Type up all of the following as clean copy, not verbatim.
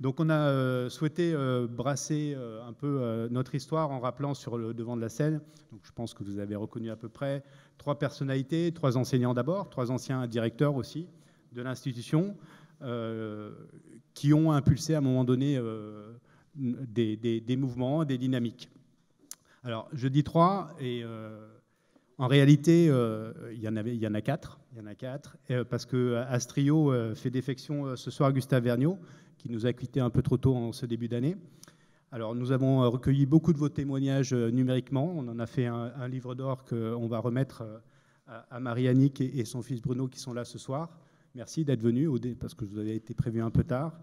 Donc on a souhaité brasser un peu notre histoire en rappelant sur le devant de la scène, donc je pense que vous avez reconnu à peu près, 3 personnalités, 3 enseignants d'abord, 3 anciens directeurs aussi de l'institution, qui ont impulsé à un moment donné des mouvements, des dynamiques. Alors je dis 3 et en réalité il y en a 4, parce que Astrio fait défection ce soir, Gustave Vergniaud, qui nous a quittés un peu trop tôt en ce début d'année. Alors, nous avons recueilli beaucoup de vos témoignages numériquement. On en a fait un livre d'or qu'on va remettre à Marie-Annick et son fils Bruno qui sont là ce soir. Merci d'être venus, parce que vous avez été prévu un peu tard.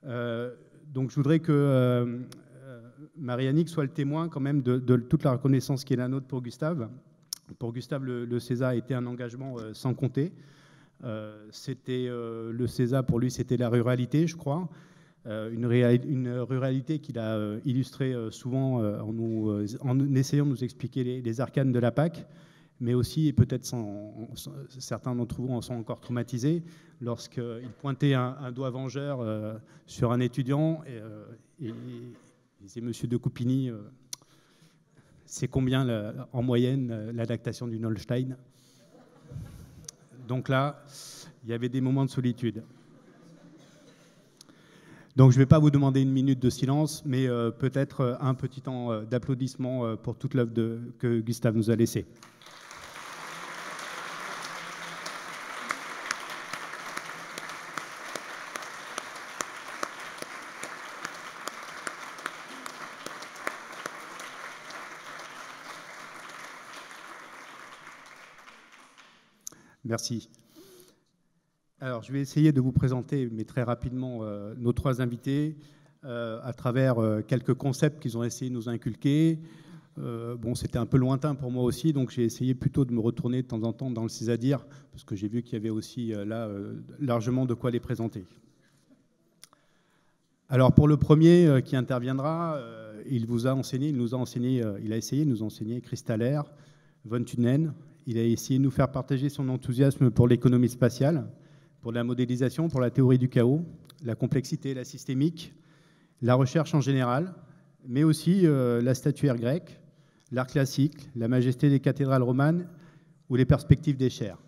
Donc, je voudrais que Marie-Annick soit le témoin quand même de toute la reconnaissance qui est la nôtre pour Gustave. Pour Gustave, le CESA a été un engagement sans compter. Le CESA, pour lui, c'était la ruralité, je crois. Une ruralité qu'il a illustrée souvent en essayant de nous expliquer les arcanes de la PAC, mais aussi, et peut-être certains d'entre vous en sont encore traumatisés, lorsqu'il pointait un doigt vengeur sur un étudiant et disait « Monsieur de Coupigny, c'est combien en moyenne l'adaptation d'une Holstein ?» Donc là, il y avait des moments de solitude. Donc je ne vais pas vous demander une minute de silence, mais peut-être un petit temps d'applaudissement pour toute l'œuvre que Gustave nous a laissée. Merci. Alors, je vais essayer de vous présenter, mais très rapidement, nos 3 invités à travers quelques concepts qu'ils ont essayé de nous inculquer. Bon, c'était un peu lointain pour moi aussi, donc j'ai essayé plutôt de me retourner de temps en temps dans le CESADIR, parce que j'ai vu qu'il y avait aussi là largement de quoi les présenter. Alors, pour le premier qui interviendra, il nous a essayé de nous enseigner Kristaller, von Thunen. Il a essayé de nous faire partager son enthousiasme pour l'économie spatiale, pour la modélisation, pour la théorie du chaos, la complexité, la systémique, la recherche en général, mais aussi la statuaire grecque, l'art classique, la majesté des cathédrales romanes ou les perspectives des chairs.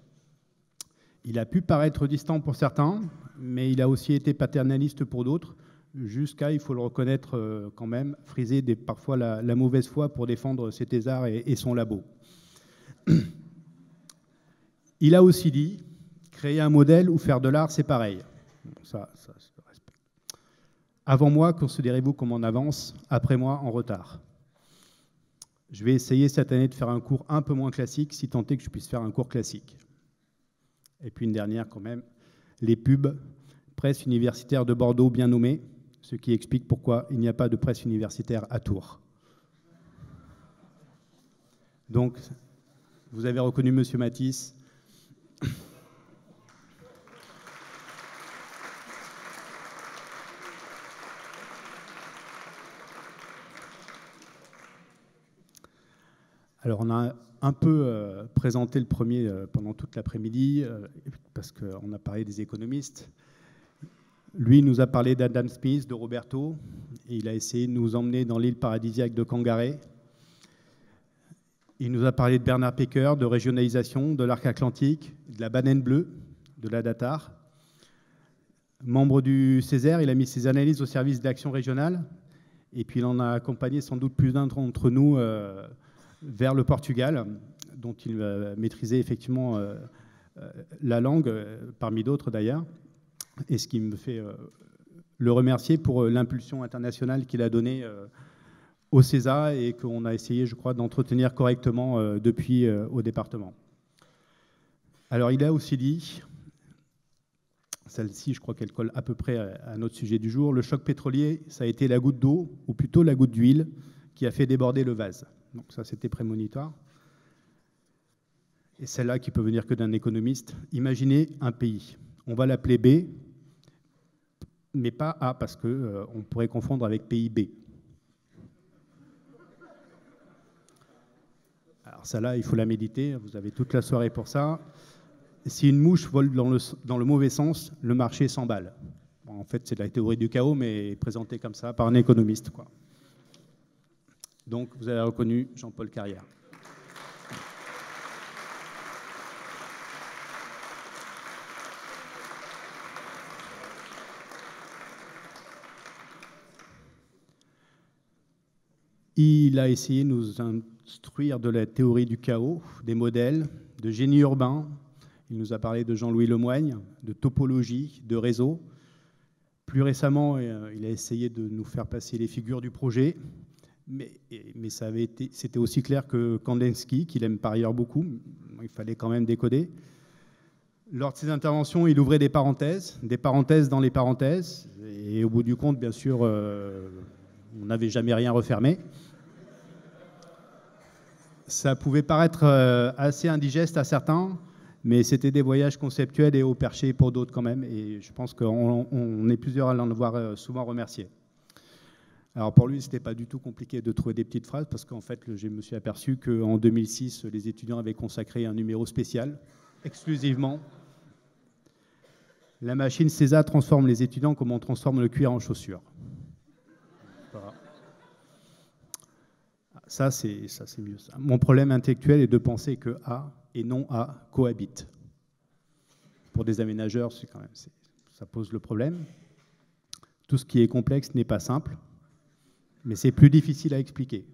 Il a pu paraître distant pour certains, mais il a aussi été paternaliste pour d'autres, jusqu'à, il faut le reconnaître quand même, friser parfois la mauvaise foi pour défendre ses thésards et son labo. Il a aussi dit, créer un modèle ou faire de l'art, c'est pareil. Ça se respecte. Avant moi, considérez-vous comme en avance, après moi, en retard. Je vais essayer cette année de faire un cours un peu moins classique, si tant est que je puisse faire un cours classique. Et puis une dernière quand même, les pubs, presse universitaire de Bordeaux bien nommée, ce qui explique pourquoi il n'y a pas de presse universitaire à Tours. Donc, vous avez reconnu Monsieur Matisse. Alors, on a un peu présenté le premier pendant toute l'après-midi, parce qu'on a parlé des économistes. Lui nous a parlé d'Adam Smith, de Roberto, et il a essayé de nous emmener dans l'île paradisiaque de Cangaré. Il nous a parlé de Bernard Pecker, de régionalisation, de l'arc atlantique, de la banane bleue, de la Datar. Membre du Césaire, il a mis ses analyses au service d'action régionale, et puis il en a accompagné sans doute plus d'un d'entre nous vers le Portugal, dont il maîtrisait effectivement la langue, parmi d'autres d'ailleurs, et ce qui me fait le remercier pour l'impulsion internationale qu'il a donnée au CESA et qu'on a essayé, je crois, d'entretenir correctement depuis au département. Alors, il a aussi dit, celle-ci, je crois qu'elle colle à peu près à notre sujet du jour, le choc pétrolier, ça a été la goutte d'eau, ou plutôt la goutte d'huile, qui a fait déborder le vase. Donc ça, c'était prémonitoire. Et celle-là qui peut venir que d'un économiste. Imaginez un pays. On va l'appeler B, mais pas A, parce qu'on pourrait confondre avec PIB. Alors celle-là, il faut la méditer. Vous avez toute la soirée pour ça. Si une mouche vole dans le mauvais sens, le marché s'emballe. Bon, en fait, c'est de la théorie du chaos, mais présentée comme ça par un économiste, quoi. Donc, vous avez reconnu Jean-Paul Carrière. Il a essayé de nous instruire de la théorie du chaos, des modèles, de génie urbain. Il nous a parlé de Jean-Louis Lemoigne, de topologie, de réseau. Plus récemment, il a essayé de nous faire passer les figures du projet, mais c'était aussi clair que Kandinsky, qu'il aime par ailleurs beaucoup, il fallait quand même décoder. Lors de ses interventions, il ouvrait des parenthèses dans les parenthèses, et au bout du compte, bien sûr, on n'avait jamais rien refermé. Ça pouvait paraître assez indigeste à certains, mais c'était des voyages conceptuels et haut perché pour d'autres quand même, et je pense qu'on est plusieurs à l'en avoir souvent remercié. Alors pour lui, ce n'était pas du tout compliqué de trouver des petites phrases, parce qu'en fait, je me suis aperçu qu'en 2006, les étudiants avaient consacré un numéro spécial, exclusivement. La machine CESA transforme les étudiants comme on transforme le cuir en chaussures. Voilà. Ça, c'est mieux. Ça. Mon problème intellectuel est de penser que A et non A cohabitent. Pour des aménageurs, ça pose le problème. Tout ce qui est complexe n'est pas simple, mais c'est plus difficile à expliquer.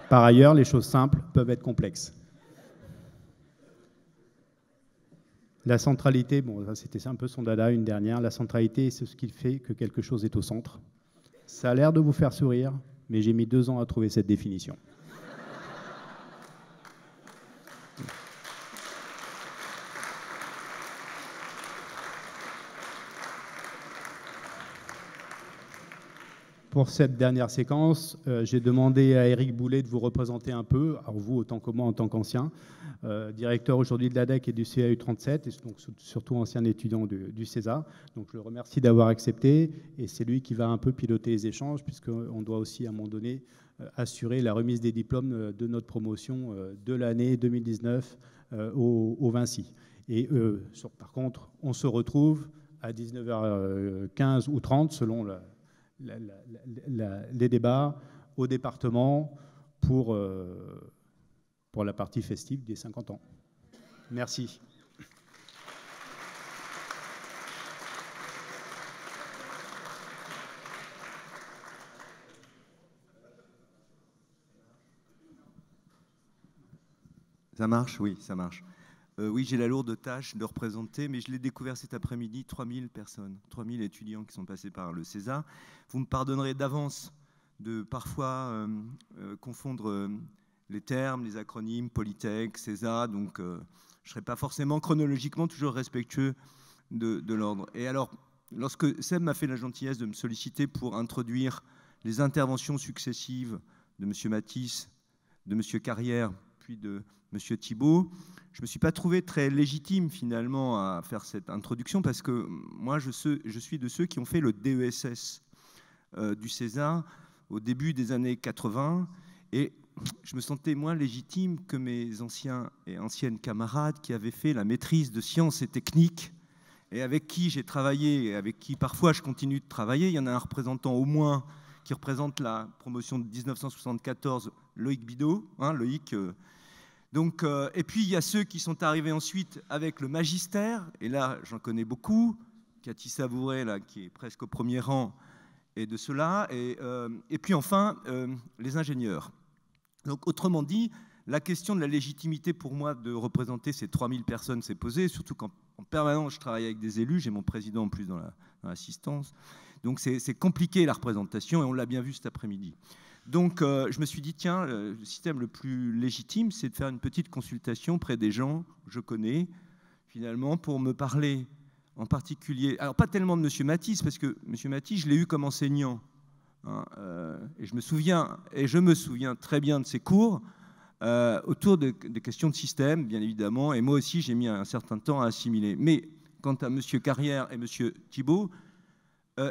Par ailleurs, les choses simples peuvent être complexes. La centralité, bon, ça c'était un peu son dada, une dernière. La centralité, c'est ce qui fait que quelque chose est au centre. Ça a l'air de vous faire sourire, mais j'ai mis 2 ans à trouver cette définition. Pour cette dernière séquence, j'ai demandé à Éric Boulet de vous représenter un peu, alors vous autant que moi en tant qu'ancien, directeur aujourd'hui de l'ADEC et du CAU 37, et donc surtout ancien étudiant du CESA. Donc je le remercie d'avoir accepté, et c'est lui qui va un peu piloter les échanges, puisqu'on doit aussi à un moment donné assurer la remise des diplômes de notre promotion de l'année 2019 au Vinci. Et par contre, on se retrouve à 19h15 ou 30 selon les débats au département pour la partie festive des 50 ans. Merci. Ça marche? Oui, ça marche. Oui, j'ai la lourde tâche de représenter, mais je l'ai découvert cet après-midi, 3000 personnes, 3000 étudiants qui sont passés par le CESA. Vous me pardonnerez d'avance de parfois confondre les termes, les acronymes, Polytech, CESA, donc je ne serai pas forcément chronologiquement toujours respectueux de l'ordre. Et alors, lorsque Seb m'a fait la gentillesse de me solliciter pour introduire les interventions successives de M. Matisse, de M. Carrière, puis de M. Thibault, je ne me suis pas trouvé très légitime finalement à faire cette introduction parce que moi je suis de ceux qui ont fait le DESS du CESA au début des années 80 et je me sentais moins légitime que mes anciens et anciennes camarades qui avaient fait la maîtrise de sciences et techniques et avec qui j'ai travaillé et avec qui parfois je continue de travailler. Il y en a un représentant au moins qui représente la promotion de 1974, Loïc Bidot, hein, Loïc. Donc, et puis il y a ceux qui sont arrivés ensuite avec le magistère, et là j'en connais beaucoup, Cathy Savouret là, qui est presque au premier rang, et de ceux-là, et puis enfin les ingénieurs. Donc autrement dit, la question de la légitimité pour moi de représenter ces 3000 personnes s'est posée, surtout qu'en permanence je travaille avec des élus, j'ai mon président en plus dans l'assistance, donc c'est compliqué la représentation, et on l'a bien vu cet après-midi. Donc, je me suis dit, tiens, le système le plus légitime, c'est de faire une petite consultation près des gens que je connais, finalement, pour me parler en particulier. Alors, pas tellement de M. Matisse, parce que M. Matisse, je l'ai eu comme enseignant. Hein, et je me souviens très bien de ses cours autour des questions de système, bien évidemment. Et moi aussi, j'ai mis un certain temps à assimiler. Mais quant à M. Carrière et M. Thibault,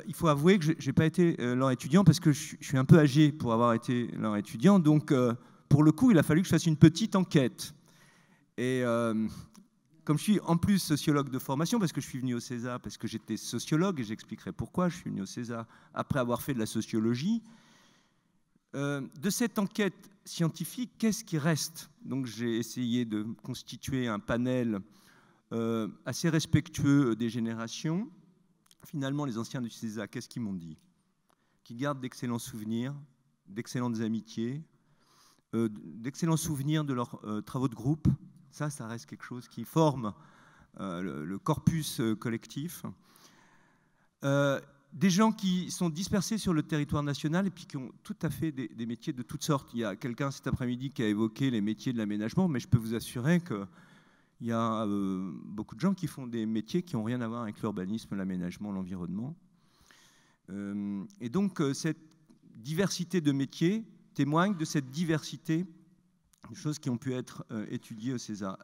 il faut avouer que je n'ai pas été leur étudiant parce que je suis un peu âgé pour avoir été leur étudiant. Donc, pour le coup, il a fallu que je fasse une petite enquête. Et comme je suis en plus sociologue de formation, parce que je suis venu au César, parce que j'étais sociologue, et j'expliquerai pourquoi je suis venu au César après avoir fait de la sociologie, de cette enquête scientifique, qu'est-ce qui reste? Donc j'ai essayé de constituer un panel assez respectueux des générations. Finalement, les anciens du César, qu'est-ce qu'ils m'ont dit? Qu'ils gardent d'excellents souvenirs, d'excellentes amitiés, d'excellents souvenirs de leurs travaux de groupe. Ça reste quelque chose qui forme le corpus collectif. Des gens qui sont dispersés sur le territoire national et puis qui ont tout à fait des métiers de toutes sortes. Il y a quelqu'un cet après-midi qui a évoqué les métiers de l'aménagement, mais je peux vous assurer qu'il y a beaucoup de gens qui font des métiers qui n'ont rien à voir avec l'urbanisme, l'aménagement, l'environnement. Et donc cette diversité de métiers témoigne de cette diversité de choses qui ont pu être étudiées au César.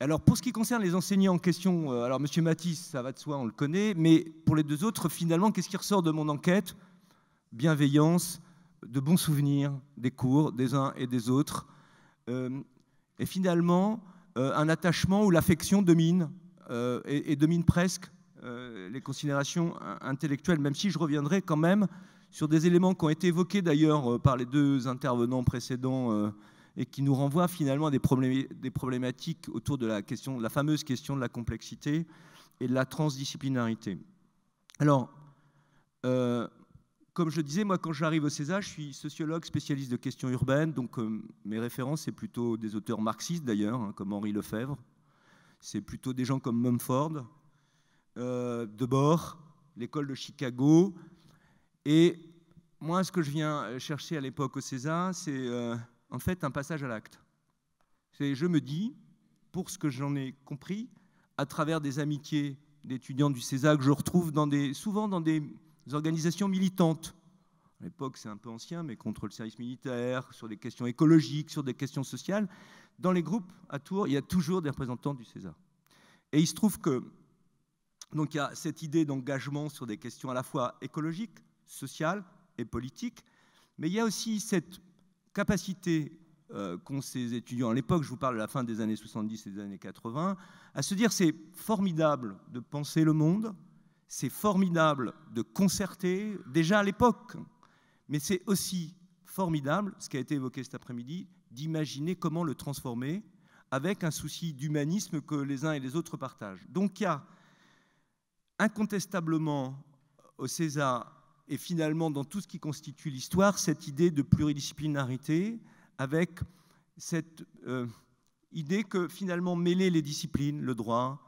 Alors, pour ce qui concerne les enseignants en question, alors M. Matisse, ça va de soi, on le connaît, mais pour les deux autres, finalement, qu'est-ce qui ressort de mon enquête? Bienveillance, de bons souvenirs des cours des uns et des autres, et finalement, un attachement où l'affection domine, et domine presque les considérations intellectuelles, même si je reviendrai quand même sur des éléments qui ont été évoqués d'ailleurs par les deux intervenants précédents, et qui nous renvoie finalement à des problématiques autour de la fameuse question de la complexité et de la transdisciplinarité. Alors, comme je le disais, moi quand j'arrive au César, je suis sociologue spécialiste de questions urbaines, donc mes références, c'est plutôt des auteurs marxistes d'ailleurs, hein, comme Henri Lefebvre, c'est plutôt des gens comme Mumford, Debord, l'école de Chicago, et moi ce que je viens chercher à l'époque au César, c'est en fait un passage à l'acte. Je me dis, pour ce que j'en ai compris, à travers des amitiés d'étudiants du César que je retrouve souvent dans des organisations militantes. À l'époque, c'est un peu ancien, mais contre le service militaire, sur des questions écologiques, sur des questions sociales. Dans les groupes à Tours, il y a toujours des représentants du César. Et il se trouve que donc il y a cette idée d'engagement sur des questions à la fois écologiques, sociales et politiques, mais il y a aussi cette capacité qu'ont ces étudiants, à l'époque, je vous parle de la fin des années 70 et des années 80, à se dire c'est formidable de penser le monde, c'est formidable de concerter, déjà à l'époque, mais c'est aussi formidable, ce qui a été évoqué cet après-midi, d'imaginer comment le transformer avec un souci d'humanisme que les uns et les autres partagent. Donc il y a incontestablement au César et finalement dans tout ce qui constitue l'histoire, cette idée de pluridisciplinarité avec cette idée que finalement mêler les disciplines, le droit,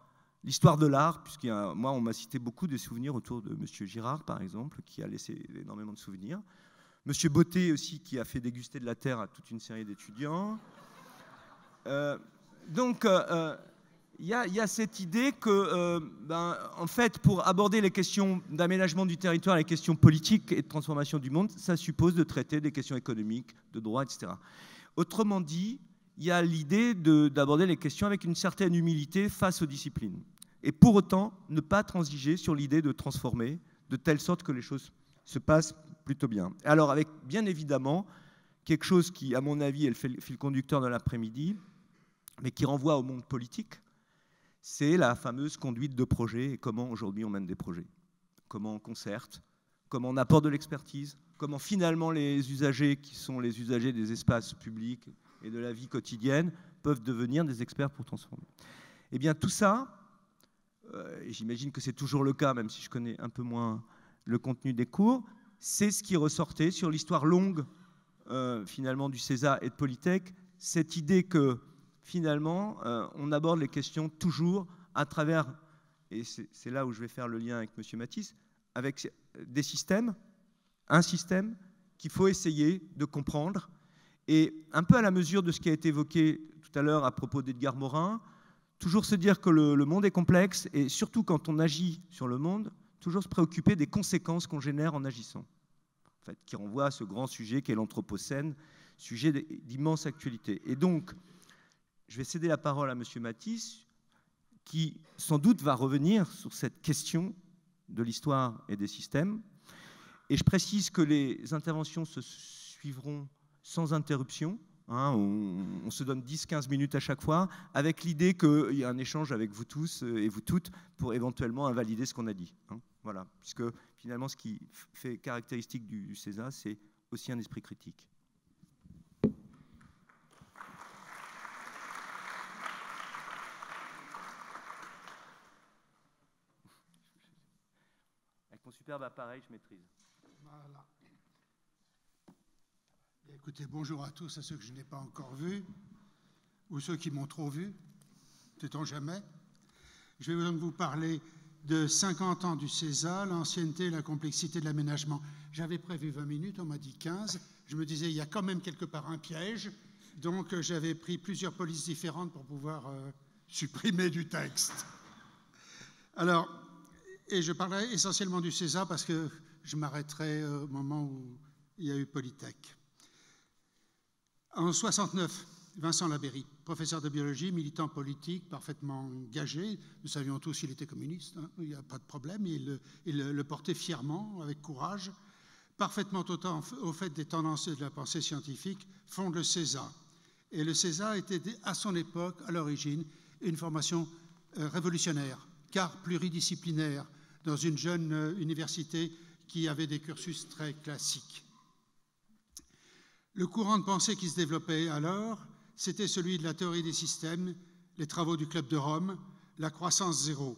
l'histoire de l'art, puisque moi on m'a cité beaucoup de souvenirs autour de M. Girard par exemple, qui a laissé énormément de souvenirs, M. Botté aussi qui a fait déguster de la terre à toute une série d'étudiants. Donc il y a cette idée que, en fait, pour aborder les questions d'aménagement du territoire, les questions politiques et de transformation du monde, ça suppose de traiter des questions économiques, de droit, etc. Autrement dit, il y a l'idée d'aborder les questions avec une certaine humilité face aux disciplines. Et pour autant, ne pas transiger sur l'idée de transformer de telle sorte que les choses se passent plutôt bien. Alors, avec bien évidemment quelque chose qui, à mon avis, est le fil conducteur de l'après-midi, mais qui renvoie au monde politique, c'est la fameuse conduite de projet et comment aujourd'hui on mène des projets. Comment on concerte, comment on apporte de l'expertise, comment finalement les usagers qui sont les usagers des espaces publics et de la vie quotidienne peuvent devenir des experts pour transformer. Eh bien tout ça, j'imagine que c'est toujours le cas, même si je connais un peu moins le contenu des cours, c'est ce qui ressortait sur l'histoire longue finalement du César et de Polytech, cette idée que finalement, on aborde les questions toujours à travers, et c'est là où je vais faire le lien avec M. Matisse, avec des systèmes, un système qu'il faut essayer de comprendre. Et un peu à la mesure de ce qui a été évoqué tout à l'heure à propos d'Edgar Morin, toujours se dire que le monde est complexe, et surtout quand on agit sur le monde, toujours se préoccuper des conséquences qu'on génère en agissant. En fait, qui renvoie à ce grand sujet qu'est l'Anthropocène, sujet d'immense actualité. Et donc, je vais céder la parole à M. Matisse, qui sans doute va revenir sur cette question de l'histoire et des systèmes. Et je précise que les interventions se suivront sans interruption. Hein, on se donne 10-15 minutes à chaque fois, avec l'idée qu'il y a un échange avec vous tous et vous toutes pour éventuellement invalider ce qu'on a dit. Hein, voilà, puisque finalement, ce qui fait caractéristique du CESA, c'est aussi un esprit critique. Avec mon superbe appareil, je maîtrise. Voilà. Écoutez, bonjour à tous, à ceux que je n'ai pas encore vus, ou ceux qui m'ont trop vu, sait-on jamais. Je vais donc vous parler de 50 ans du CESA, l'ancienneté et la complexité de l'aménagement. J'avais prévu 20 minutes, on m'a dit 15. Je me disais, il y a quand même quelque part un piège, donc j'avais pris plusieurs polices différentes pour pouvoir supprimer du texte. Alors, et je parlerai essentiellement du CESA parce que je m'arrêterai au moment où il y a eu Polytech. En 69, Vincent Labeyrie, professeur de biologie, militant politique, parfaitement engagé. Nous savions tous qu'il était communiste, hein, il n'y a pas de problème. Il le portait fièrement, avec courage. Parfaitement au fait des tendances de la pensée scientifique, fonde le CESA. Et le CESA était, à son époque, à l'origine, une formation révolutionnaire, car pluridisciplinaire, dans une jeune université qui avait des cursus très classiques. Le courant de pensée qui se développait alors, c'était celui de la théorie des systèmes, les travaux du Club de Rome, la croissance zéro.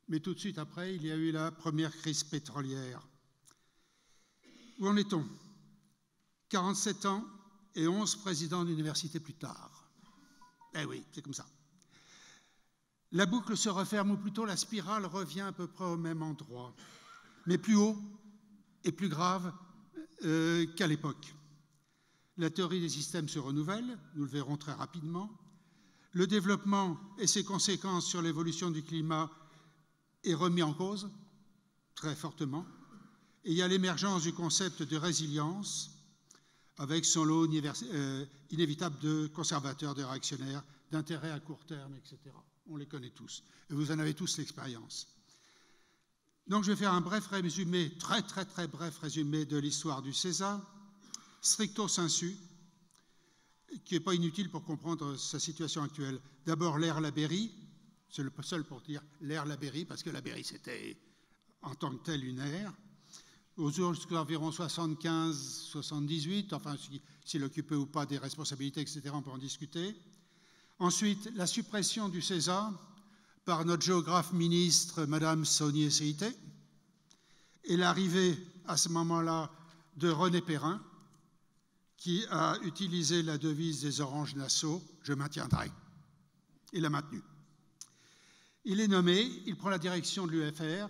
Mais tout de suite après, il y a eu la première crise pétrolière. Où en est-on? 47 ans et 11 présidents d'université plus tard. Eh oui, c'est comme ça. La boucle se referme, ou plutôt la spirale revient à peu près au même endroit, mais plus haut et plus grave qu'à l'époque. La théorie des systèmes se renouvelle, nous le verrons très rapidement. Le développement et ses conséquences sur l'évolution du climat est remis en cause, très fortement. Et il y a l'émergence du concept de résilience, avec son lot inévitable de conservateurs, de réactionnaires, d'intérêts à court terme, etc. On les connaît tous, et vous en avez tous l'expérience. Donc je vais faire un bref résumé, très bref résumé de l'histoire du CESA, stricto sensu, qui n'est pas inutile pour comprendre sa situation actuelle. D'abord l'ère Labeyrie, c'est le seul pour dire l'ère Labeyrie, parce que Labeyrie c'était en tant que tel une ère, jusqu'à environ 75-78, enfin s'il occupait ou pas des responsabilités, etc., on peut en discuter. Ensuite, la suppression du CESA par notre géographe ministre, Madame Saulnier Seïté, et l'arrivée à ce moment-là de René Perrin, qui a utilisé la devise des Oranges Nassau, « Je maintiendrai ». Il l'a maintenue. Il est nommé, il prend la direction de l'UFR,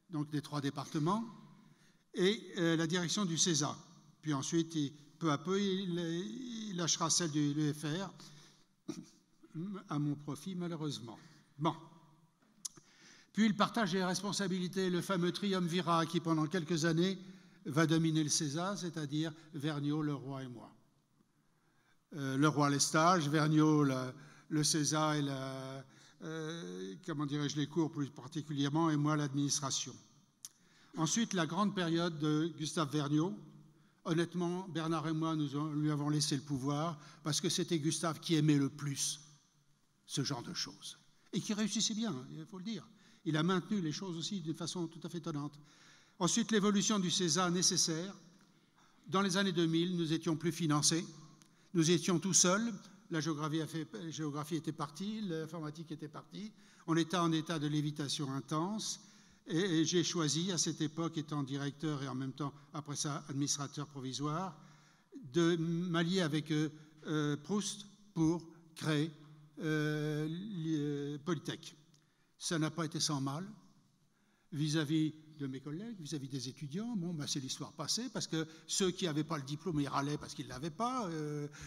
donc des 3 départements, et la direction du CESA. Puis ensuite, peu à peu, il lâchera celle de l'UFR, à mon profit, malheureusement. Bon. Puis il partage les responsabilités, le fameux triumvirat qui, pendant quelques années, va dominer le CESA, c'est-à-dire Vergniaud, Leroy et moi. Leroy les stages, Vergniaud le CESA et comment dirais-je, les cours plus particulièrement, et moi l'administration. Ensuite, la grande période de Gustave Vergniaud. Honnêtement, Bernard et moi, nous lui avons laissé le pouvoir parce que c'était Gustave qui aimait le plus ce genre de choses. Et qui réussissait bien, il faut le dire. Il a maintenu les choses aussi d'une façon tout à fait étonnante. Ensuite, l'évolution du CESA nécessaire. Dans les années 2000, nous étions plus financés. Nous étions tout seuls. La géographie était partie, l'informatique était partie. On était en état de lévitation intense. Et j'ai choisi, à cette époque, étant directeur et en même temps, après ça, administrateur provisoire, de m'allier avec Proust pour créer Polytech. Ça n'a pas été sans mal vis-à-vis de mes collègues, vis-à-vis des étudiants. Bon, ben, c'est l'histoire passée, parce que ceux qui n'avaient pas le diplôme, ils râlaient parce qu'ils ne l'avaient pas.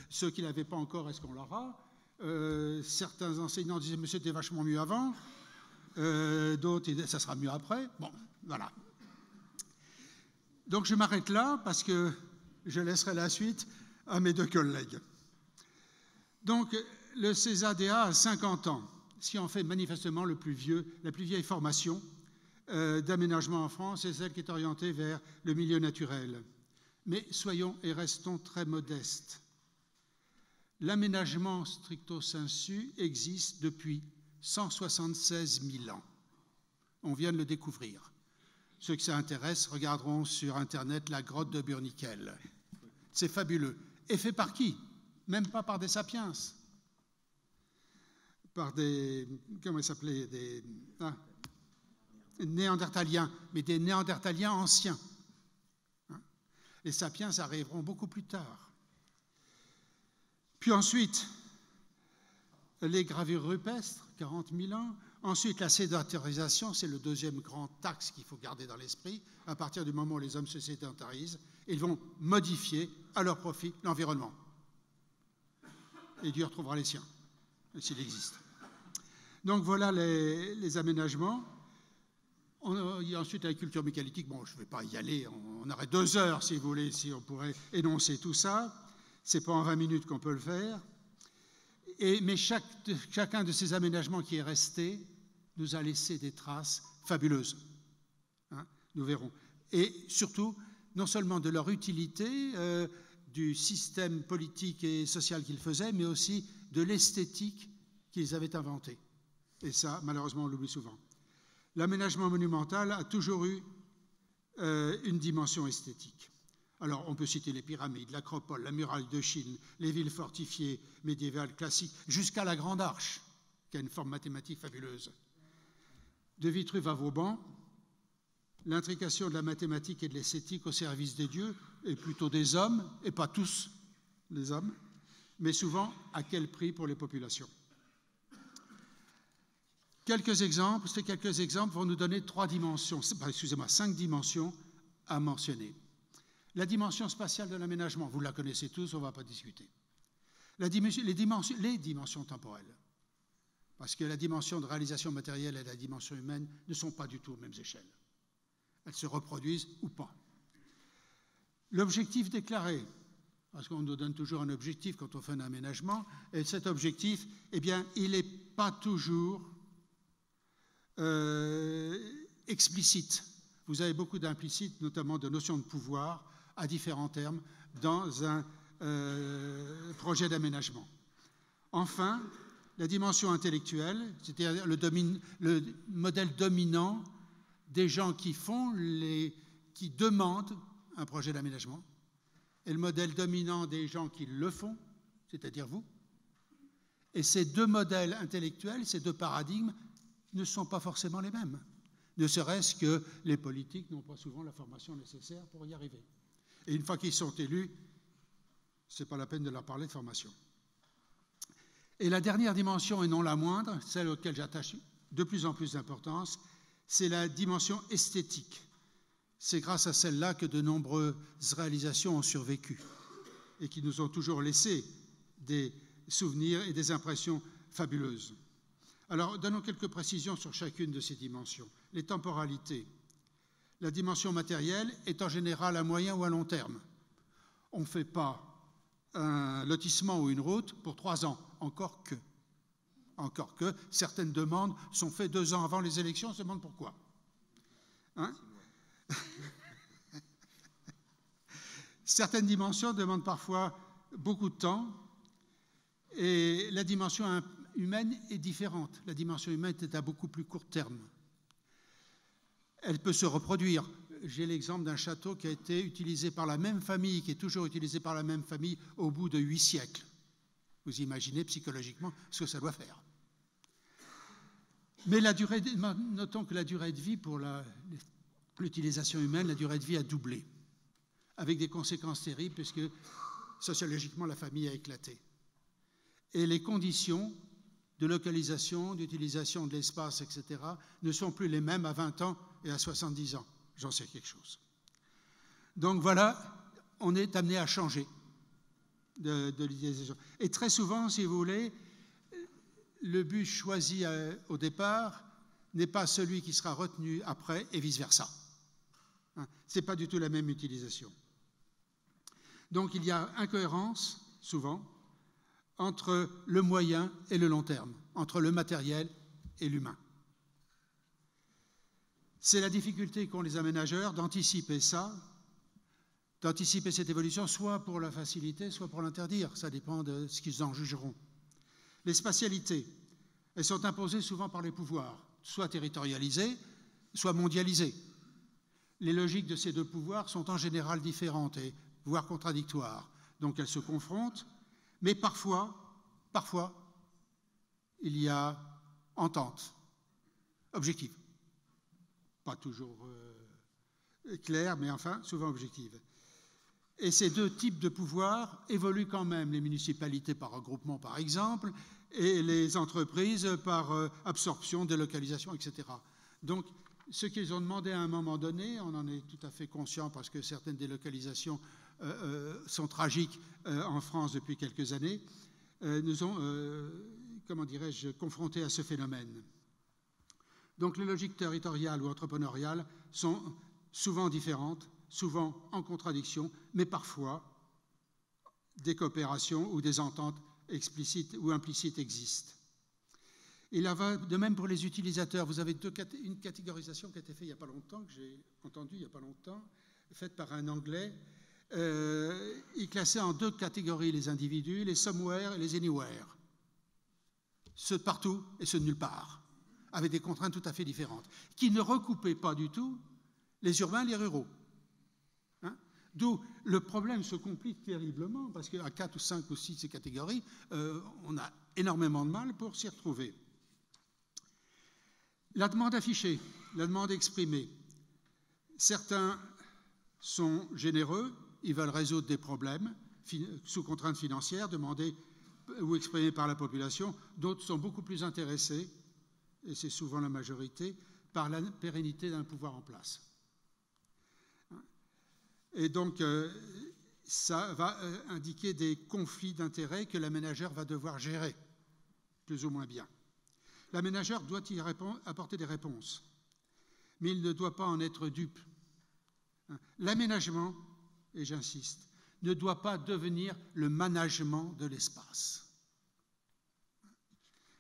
Ceux qui ne l'avaient pas encore, est-ce qu'on l'aura? Certains enseignants disaient, mais c'était vachement mieux avant. D'autres, ça sera mieux après. Bon, voilà. Donc je m'arrête là parce que je laisserai la suite à mes 2 collègues. Donc le CESA-DA a 50 ans, ce qui en fait manifestement la plus vieille formation d'aménagement en France, c'est celle qui est orientée vers le milieu naturel. Mais soyons et restons très modestes. L'aménagement stricto sensu existe depuis 176 000 ans. On vient de le découvrir. Ceux que ça intéresse regarderont sur Internet la grotte de Burnickel. C'est fabuleux. Et fait par qui? Même pas par des sapiens. Par des... comment ils s'appelaient? Des néandertaliens, mais des néandertaliens anciens. Les sapiens arriveront beaucoup plus tard. Puis ensuite, les gravures rupestres, 40 000 ans. Ensuite, la sédentarisation, c'est le deuxième grand axe qu'il faut garder dans l'esprit. À partir du moment où les hommes se sédentarisent, ils vont modifier à leur profit l'environnement. Et Dieu retrouvera les siens, s'il existe. Donc voilà les aménagements. Il y a ensuite la culture mécanitique. Bon, je ne vais pas y aller, on aurait 2 heures si vous voulez, si on pourrait énoncer tout ça. Ce n'est pas en 20 minutes qu'on peut le faire. Mais chacun de ces aménagements qui est resté nous a laissé des traces fabuleuses. Nous verrons. Et surtout, non seulement de leur utilité, du système politique et social qu'ils faisaient, mais aussi de l'esthétique qu'ils avaient inventée. Et ça, malheureusement, on l'oublie souvent. L'aménagement monumental a toujours eu une dimension esthétique. Alors, on peut citer les pyramides, l'Acropole, la muraille de Chine, les villes fortifiées médiévales classiques, jusqu'à la Grande Arche, qui a une forme mathématique fabuleuse. De Vitruve à Vauban, l'intrication de la mathématique et de l'esthétique au service des dieux, et plutôt des hommes, et pas tous les hommes, mais souvent à quel prix pour les populations. Ces quelques exemples vont nous donner 5 dimensions à mentionner. La dimension spatiale de l'aménagement, vous la connaissez tous, on ne va pas discuter. Les dimensions temporelles, parce que la dimension de réalisation matérielle et la dimension humaine ne sont pas du tout aux mêmes échelles. Elles se reproduisent ou pas. L'objectif déclaré, parce qu'on nous donne toujours un objectif quand on fait un aménagement, et cet objectif, eh bien, il n'est pas toujours explicite. Vous avez beaucoup d'implicites, notamment de notions de pouvoir, à différents termes, dans un projet d'aménagement. Enfin, la dimension intellectuelle, c'est-à-dire le modèle dominant des gens qui demandent un projet d'aménagement, et le modèle dominant des gens qui le font, c'est-à-dire vous. Et ces 2 modèles intellectuels, ces 2 paradigmes, ne sont pas forcément les mêmes. Ne serait-ce que les politiques n'ont pas souvent la formation nécessaire pour y arriver. Et une fois qu'ils sont élus, ce n'est pas la peine de leur parler de formation. Et la dernière dimension, et non la moindre, celle auquel j'attache de plus en plus d'importance, c'est la dimension esthétique. C'est grâce à celle-là que de nombreuses réalisations ont survécu et qui nous ont toujours laissé des souvenirs et des impressions fabuleuses. Alors, donnons quelques précisions sur chacune de ces dimensions. Les temporalités. La dimension matérielle est en général à moyen ou à long terme. On ne fait pas un lotissement ou une route pour 3 ans, encore que. Encore que certaines demandes sont faites 2 ans avant les élections, on se demande pourquoi. Certaines dimensions demandent parfois beaucoup de temps et la dimension humaine est différente. La dimension humaine est à beaucoup plus court terme. Elle peut se reproduire. J'ai l'exemple d'un château qui a été utilisé par la même famille, qui est toujours utilisé par la même famille au bout de 8 siècles. Vous imaginez psychologiquement ce que ça doit faire. Mais notons que la durée de vie pour l'utilisation humaine, la durée de vie a doublé, avec des conséquences terribles, puisque sociologiquement la famille a éclaté. Et les conditions de localisation, d'utilisation de l'espace, etc., ne sont plus les mêmes à 20 ans et à 70 ans. J'en sais quelque chose. Donc voilà, on est amené à changer de l'utilisation. Et très souvent, si vous voulez, le but choisi au départ n'est pas celui qui sera retenu après et vice-versa. Ce n'est pas du tout la même utilisation. Donc il y a incohérence, souvent, entre le moyen et le long terme, entre le matériel et l'humain. C'est la difficulté qu'ont les aménageurs d'anticiper ça, d'anticiper cette évolution, soit pour la faciliter, soit pour l'interdire. Ça dépend de ce qu'ils en jugeront. Les spatialités, elles sont imposées souvent par les pouvoirs, soit territorialisés, soit mondialisés. Les logiques de ces deux pouvoirs sont en général différentes et voire contradictoires. Donc elles se confrontent, mais parfois, il y a entente objective. Pas toujours claire, mais enfin souvent objective. Et ces deux types de pouvoirs évoluent quand même, les municipalités par regroupement par exemple, et les entreprises par absorption, délocalisation, etc. Donc, ce qu'ils ont demandé à un moment donné, on en est tout à fait conscient parce que certaines délocalisations sont tragiques en France depuis quelques années, nous ont, comment dirais-je, confrontés à ce phénomène. Donc, les logiques territoriales ou entrepreneuriales sont souvent différentes, souvent en contradiction, mais parfois des coopérations ou des ententes explicites ou implicites existent. Il en va de même pour les utilisateurs. Vous avez une catégorisation qui a été faite il n'y a pas longtemps, que j'ai entendue il n'y a pas longtemps, faite par un Anglais. Il classait en deux catégories les individus, les somewhere et les anywhere. Ceux de partout et ceux de nulle part, avec des contraintes tout à fait différentes, qui ne recoupaient pas du tout les urbains et les ruraux. D'où le problème se complique terriblement, parce qu'à 4 ou 5 ou 6 de ces catégories, on a énormément de mal pour s'y retrouver. La demande affichée, la demande exprimée. Certains sont généreux, ils veulent résoudre des problèmes sous contraintes financières, demandées ou exprimées par la population. D'autres sont beaucoup plus intéressés, et c'est souvent la majorité, par la pérennité d'un pouvoir en place. Et donc, ça va indiquer des conflits d'intérêts que l'aménageur va devoir gérer, plus ou moins bien. L'aménageur doit y apporter des réponses, mais il ne doit pas en être dupe. L'aménagement, et j'insiste, ne doit pas devenir le management de l'espace.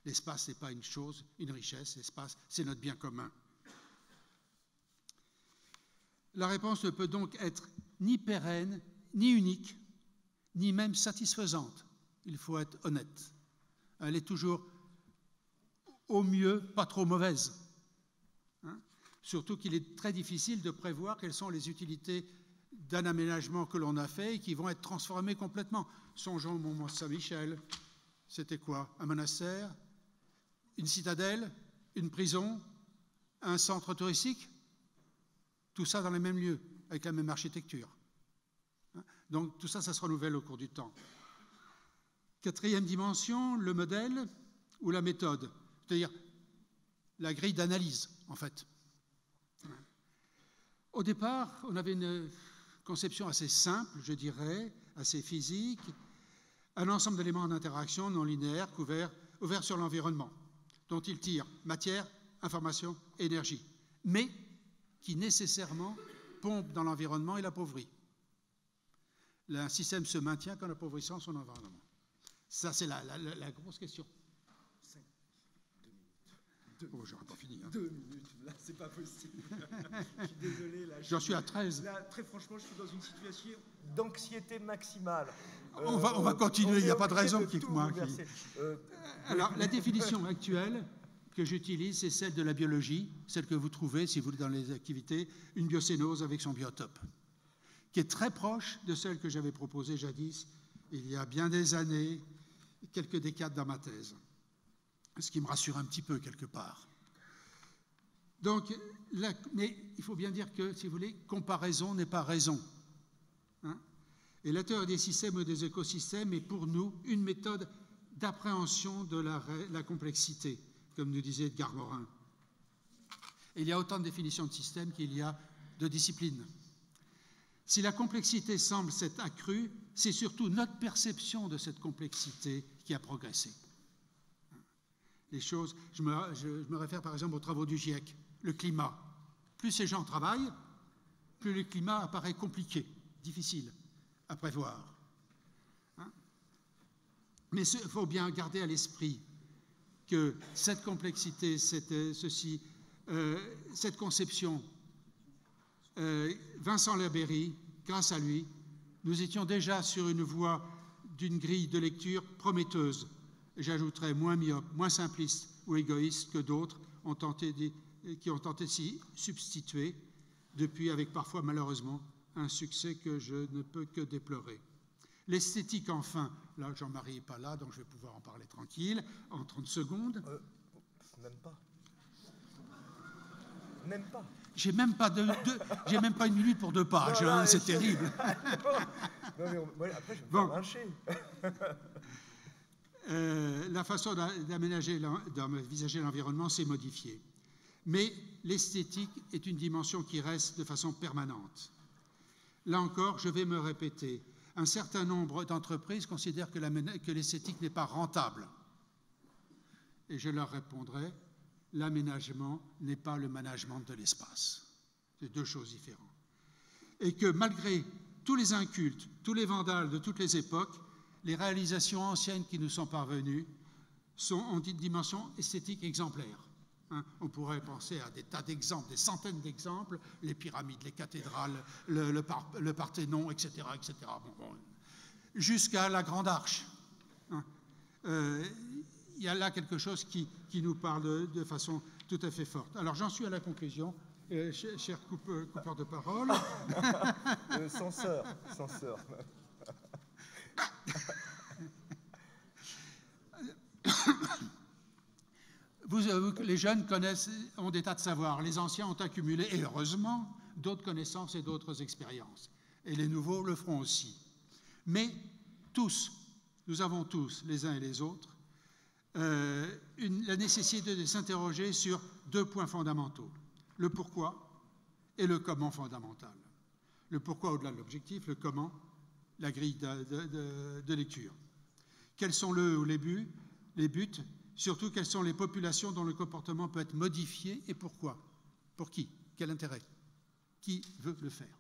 L'espace n'est pas une chose, une richesse, l'espace, c'est notre bien commun. La réponse ne peut donc être ni pérenne, ni unique, ni même satisfaisante. Il faut être honnête. Elle est toujours, au mieux, pas trop mauvaise. Surtout qu'il est très difficile de prévoir quelles sont les utilités d'un aménagement que l'on a fait et qui vont être transformées complètement. Songeons au Mont-Saint-Michel. C'était quoi? Un monastère? Une citadelle? Une prison? Un centre touristique? Tout ça dans les mêmes lieux, avec la même architecture. Donc tout ça, ça se renouvelle au cours du temps. Quatrième dimension, le modèle ou la méthode, c'est-à-dire la grille d'analyse, en fait. Au départ, on avait une conception assez simple, je dirais, assez physique, un ensemble d'éléments d'interaction non linéaires, ouverts sur l'environnement, dont il tire matière, information, énergie, mais qui nécessairement pompe dans l'environnement et l'appauvrit. Un système se maintient qu'en appauvrissant son environnement. Ça, c'est la grosse question. 2 minutes. Oh, j'aurais pas fini. 2 minutes, là, c'est pas possible. Je suis désolé. J'en suis à 13. Là, très franchement, je suis dans une situation d'anxiété maximale. On va continuer, il n'y a pas de raison qui... Alors, la définition actuelle que j'utilise, c'est celle de la biologie, celle que vous trouvez, si vous voulez, dans les activités, une biocénose avec son biotope, qui est très proche de celle que j'avais proposée jadis, il y a bien des années, quelques décades dans ma thèse, ce qui me rassure un petit peu quelque part. Donc, mais il faut bien dire que, si vous voulez, comparaison n'est pas raison. Et la théorie des systèmes ou des écosystèmes est pour nous une méthode d'appréhension de la complexité, comme nous disait Edgar Morin. Et il y a autant de définitions de systèmes qu'il y a de disciplines. Si la complexité semble s'être accrue, c'est surtout notre perception de cette complexité qui a progressé. Les choses, je me réfère par exemple aux travaux du GIEC, le climat. Plus ces gens travaillent, plus le climat apparaît compliqué, difficile à prévoir. Mais il faut bien garder à l'esprit que cette complexité, cette conception, Vincent Labeyrie, grâce à lui, nous étions déjà sur une voie d'une grille de lecture prometteuse. J'ajouterais moins myope, moins simpliste ou égoïste que d'autres qui ont tenté de s'y substituer, depuis avec parfois malheureusement un succès que je ne peux que déplorer. L'esthétique, enfin, là Jean-Marie n'est pas là, donc je vais pouvoir en parler tranquille, en 30 secondes. Même pas. Même pas. J'ai même pas une minute pour 2 pages, non, c'est terrible. Non, mais après, je vais me faire lyncher. La façon d'envisager l'environnement s'est modifiée. Mais l'esthétique est une dimension qui reste de façon permanente. Là encore, je vais me répéter. Un certain nombre d'entreprises considèrent que l'esthétique n'est pas rentable. Et je leur répondrai, l'aménagement n'est pas le management de l'espace. C'est 2 choses différentes. Et que malgré tous les incultes, tous les vandales de toutes les époques, les réalisations anciennes qui nous sont parvenues ont une dimension esthétique exemplaire. On pourrait penser à des tas d'exemples, des centaines d'exemples, les pyramides, les cathédrales, le Parthénon, etc., etc. Jusqu'à la Grande Arche. Il y a là quelque chose qui nous parle de façon tout à fait forte. Alors j'en suis à la conclusion, cher coupeur de parole. Censeur. Les jeunes ont des tas de savoirs. Les anciens ont accumulé, et heureusement, d'autres connaissances et d'autres expériences. Et les nouveaux le feront aussi. Mais nous avons tous, les uns et les autres, la nécessité de s'interroger sur 2 points fondamentaux. Le pourquoi et le comment fondamental. Le pourquoi au-delà de l'objectif, le comment, la grille de lecture. Quels sont les buts, surtout quelles sont les populations dont le comportement peut être modifié et pourquoi? Pour qui? Quel intérêt? Qui veut le faire?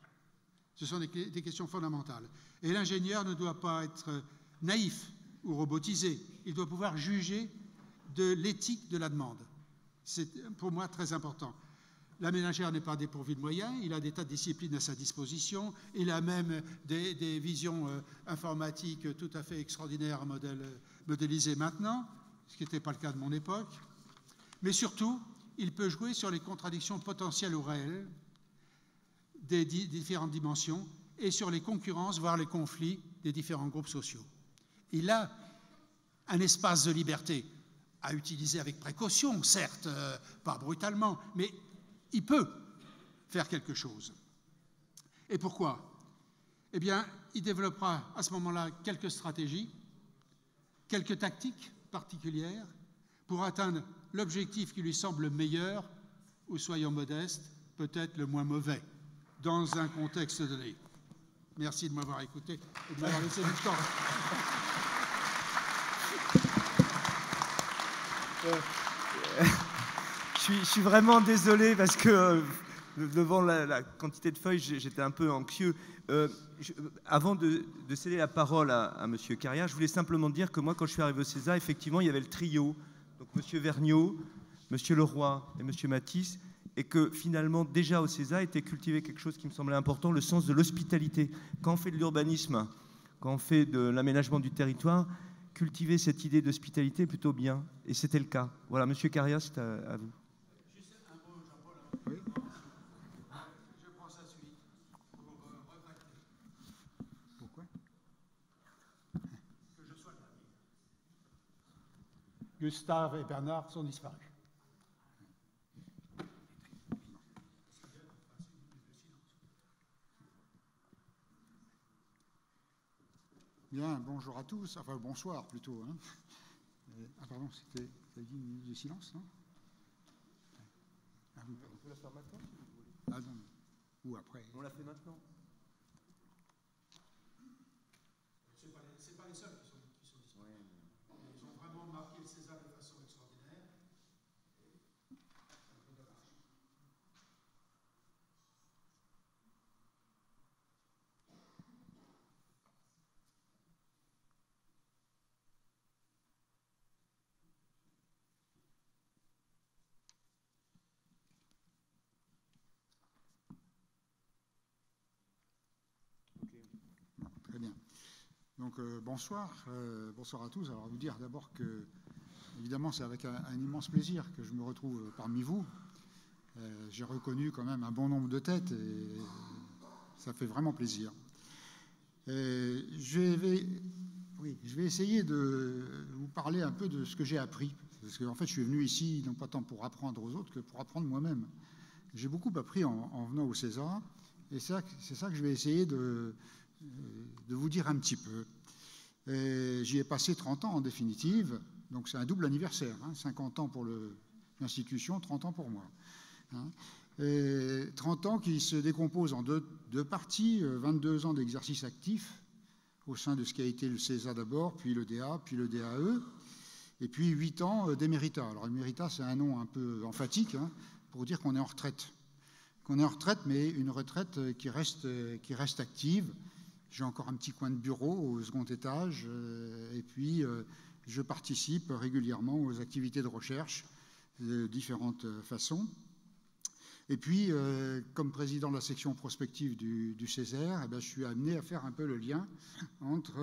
Ce sont des questions fondamentales. Et l'ingénieur ne doit pas être naïf ou robotisé. Il doit pouvoir juger de l'éthique de la demande. C'est pour moi très important. L'aménageur n'est pas dépourvu de moyens, il a des tas de disciplines à sa disposition, il a même des visions informatiques tout à fait extraordinaires modélisées maintenant, ce qui n'était pas le cas de mon époque. Mais surtout, il peut jouer sur les contradictions potentielles ou réelles des différentes dimensions et sur les concurrences, voire les conflits des différents groupes sociaux. Il a un espace de liberté à utiliser avec précaution, certes, pas brutalement, mais il peut faire quelque chose. Et pourquoi? Eh bien, il développera à ce moment-là quelques stratégies, quelques tactiques particulières pour atteindre l'objectif qui lui semble meilleur, ou soyons modestes, peut-être le moins mauvais, dans un contexte donné. Merci de m'avoir écouté et de m'avoir laissé du temps. Je suis vraiment désolé parce que devant la quantité de feuilles, j'étais un peu anxieux. Avant de céder la parole à M. Carrière, je voulais simplement dire que moi, quand je suis arrivé au César, effectivement, il y avait le trio, donc M. Vergniaud, M. Leroy et M. Matisse, et que finalement, déjà au César, était cultivé quelque chose qui me semblait important, le sens de l'hospitalité. Quand on fait de l'urbanisme, quand on fait de l'aménagement du territoire, cultiver cette idée d'hospitalité est plutôt bien, et c'était le cas. Voilà, M. Carrière, c'est à vous. Juste un mot, Jean-Paul. Oui. Je prends sa suite pour retracter. Pourquoi? Que je sois le dernier. Gustave et Bernard sont disparus. Bien, bonjour à tous, enfin bonsoir plutôt. Hein. Ah pardon, c'était dit une minute de silence, non? Ah, oui, On peut la faire maintenant si vous voulez. ah non, ou après. On la fait maintenant. Ce n'est pas les seuls qui sont disparus. Ouais. Ils ont vraiment marqué le César de façon extraordinaire. Un peu dommage. Donc bonsoir à tous. Alors vous dire d'abord que, évidemment, c'est avec un immense plaisir que je me retrouve parmi vous. J'ai reconnu quand même un bon nombre de têtes et ça fait vraiment plaisir. Je vais essayer de vous parler un peu de ce que j'ai appris. Parce qu'en fait, je suis venu ici non pas tant pour apprendre aux autres que pour apprendre moi-même. J'ai beaucoup appris en venant au César et c'est ça que je vais essayer de vous dire un petit peu. J'y ai passé 30 ans en définitive, donc c'est un double anniversaire, 50 ans pour l'institution, 30 ans pour moi. 30 ans qui se décomposent en deux parties, 22 ans d'exercice actif au sein de ce qui a été le CESA d'abord, puis le DA, puis le DAE, et puis 8 ans d'éméritat. Alors éméritat, c'est un nom un peu emphatique pour dire qu'on est en retraite. Qu'on est en retraite, mais une retraite qui reste active. J'ai encore un petit coin de bureau au second étage, et puis je participe régulièrement aux activités de recherche de différentes façons. Et puis, comme président de la section prospective du Césaire, je suis amené à faire un peu le lien entre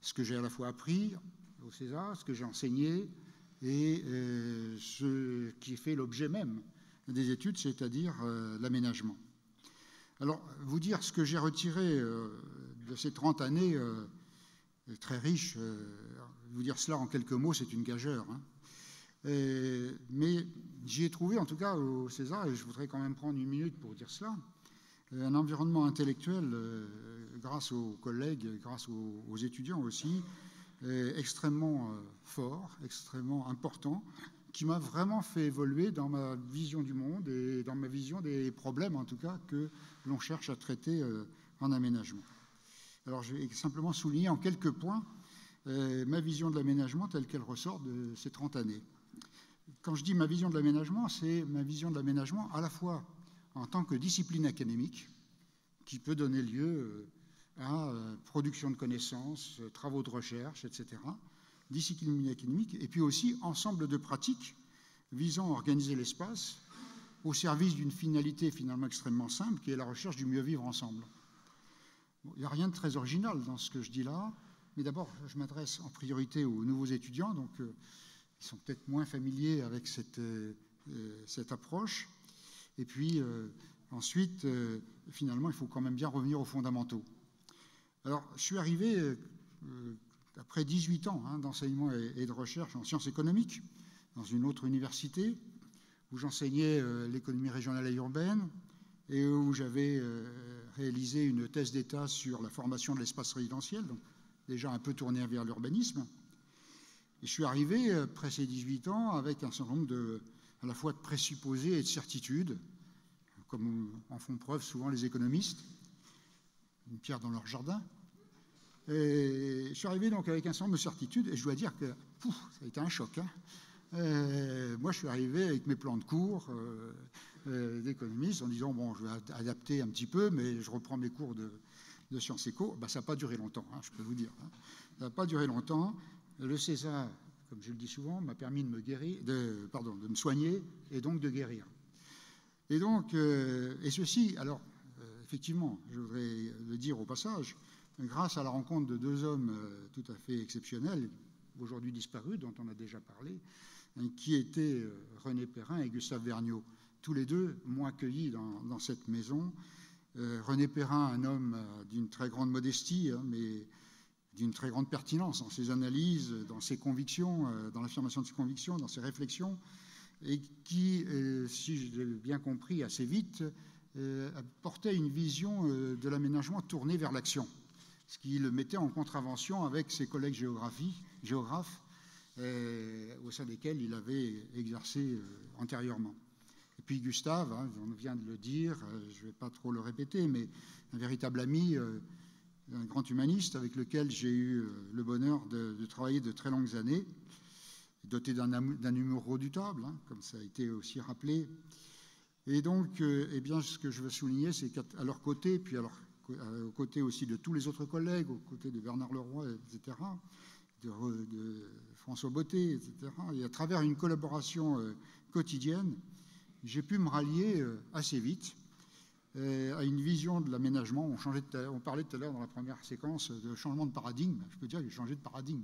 ce que j'ai à la fois appris au César, ce que j'ai enseigné, et ce qui fait l'objet même des études, c'est-à-dire l'aménagement. Alors, vous dire ce que j'ai retiré de ces 30 années très riches, vous dire cela en quelques mots, c'est une gageure. Mais j'y ai trouvé, en tout cas au César, et je voudrais quand même prendre une minute pour dire cela, un environnement intellectuel, grâce aux collègues, grâce aux étudiants aussi, extrêmement fort, extrêmement important, qui m'a vraiment fait évoluer dans ma vision du monde et dans ma vision des problèmes, en tout cas, que l'on cherche à traiter en aménagement. Alors, je vais simplement souligner en quelques points ma vision de l'aménagement telle qu'elle ressort de ces 30 années. Quand je dis ma vision de l'aménagement, c'est ma vision de l'aménagement à la fois en tant que discipline académique, qui peut donner lieu à production de connaissances, travaux de recherche, etc., discipline académique, et puis aussi ensemble de pratiques visant à organiser l'espace au service d'une finalité finalement extrêmement simple, qui est la recherche du mieux vivre ensemble. Bon, il n'y a rien de très original dans ce que je dis là, mais d'abord, je m'adresse en priorité aux nouveaux étudiants, donc ils sont peut-être moins familiers avec cette approche. Et puis, ensuite, finalement, il faut quand même bien revenir aux fondamentaux. Alors, je suis arrivé, après 18 ans d'enseignement et de recherche en sciences économiques, dans une autre université, où j'enseignais l'économie régionale et urbaine, et où j'avais réalisé une thèse d'État sur la formation de l'espace résidentiel, donc déjà un peu tourné vers l'urbanisme. Et je suis arrivé, après ces 18 ans, avec un certain nombre à la fois de présupposés et de certitudes, comme en font preuve souvent les économistes, une pierre dans leur jardin. Et je suis arrivé donc avec un certain nombre de certitudes, et je dois dire que ça a été un choc. Moi, je suis arrivé avec mes plans de cours d'économiste en disant, bon, je vais adapter un petit peu, mais je reprends mes cours de sciences éco. Ça n'a pas duré longtemps, je peux vous dire. Ça n'a pas duré longtemps. Le César, comme je le dis souvent, m'a permis de me soigner et donc de guérir. Et donc, et ceci, alors, effectivement, je voudrais le dire au passage, grâce à la rencontre de deux hommes tout à fait exceptionnels, aujourd'hui disparus, dont on a déjà parlé, qui étaient René Perrin et Gustave Vergniaud. Tous les deux m'ont accueilli dans cette maison. René Perrin, un homme d'une très grande modestie, mais d'une très grande pertinence dans ses analyses, dans ses convictions, dans l'affirmation de ses convictions, dans ses réflexions, et qui, si je l'ai bien compris assez vite, portait une vision de l'aménagement tournée vers l'action, ce qui le mettait en contravention avec ses collègues géographes, au sein desquels il avait exercé antérieurement. Et puis Gustave, on vient de le dire, je ne vais pas trop le répéter, mais un véritable ami, un grand humaniste avec lequel j'ai eu le bonheur de travailler de très longues années, doté d'un humour redoutable, comme ça a été aussi rappelé. Et donc, ce que je veux souligner, c'est qu'à leur côté, puis aux côtés aussi de tous les autres collègues, aux côtés de Bernard Leroy, etc., de François Botté, etc., et à travers une collaboration quotidienne, j'ai pu me rallier assez vite a une vision de l'aménagement. On parlait tout à l'heure dans la première séquence de changement de paradigme. Je peux dire que j'ai changé de paradigme.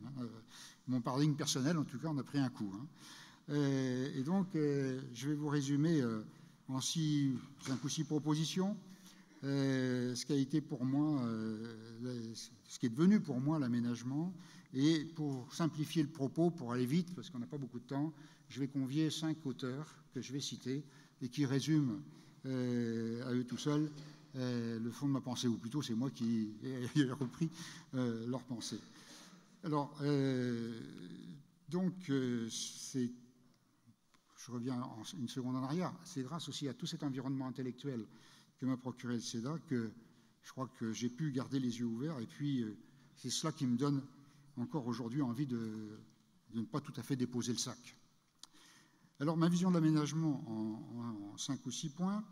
Mon paradigme personnel, en tout cas, on a pris un coup. Et donc, je vais vous résumer en 5 ou 6 propositions ce qui a été pour moi, ce qui est devenu pour moi l'aménagement. Et pour simplifier le propos, pour aller vite, parce qu'on n'a pas beaucoup de temps, je vais convier 5 auteurs que je vais citer et qui résument à eux tout seuls le fond de ma pensée, ou plutôt c'est moi qui ai repris leur pensée. Alors, donc, je reviens une seconde en arrière, c'est grâce aussi à tout cet environnement intellectuel que m'a procuré le CEDA que je crois que j'ai pu garder les yeux ouverts, et puis c'est cela qui me donne encore aujourd'hui envie de ne pas tout à fait déposer le sac. Alors, ma vision de l'aménagement en 5 ou 6 points.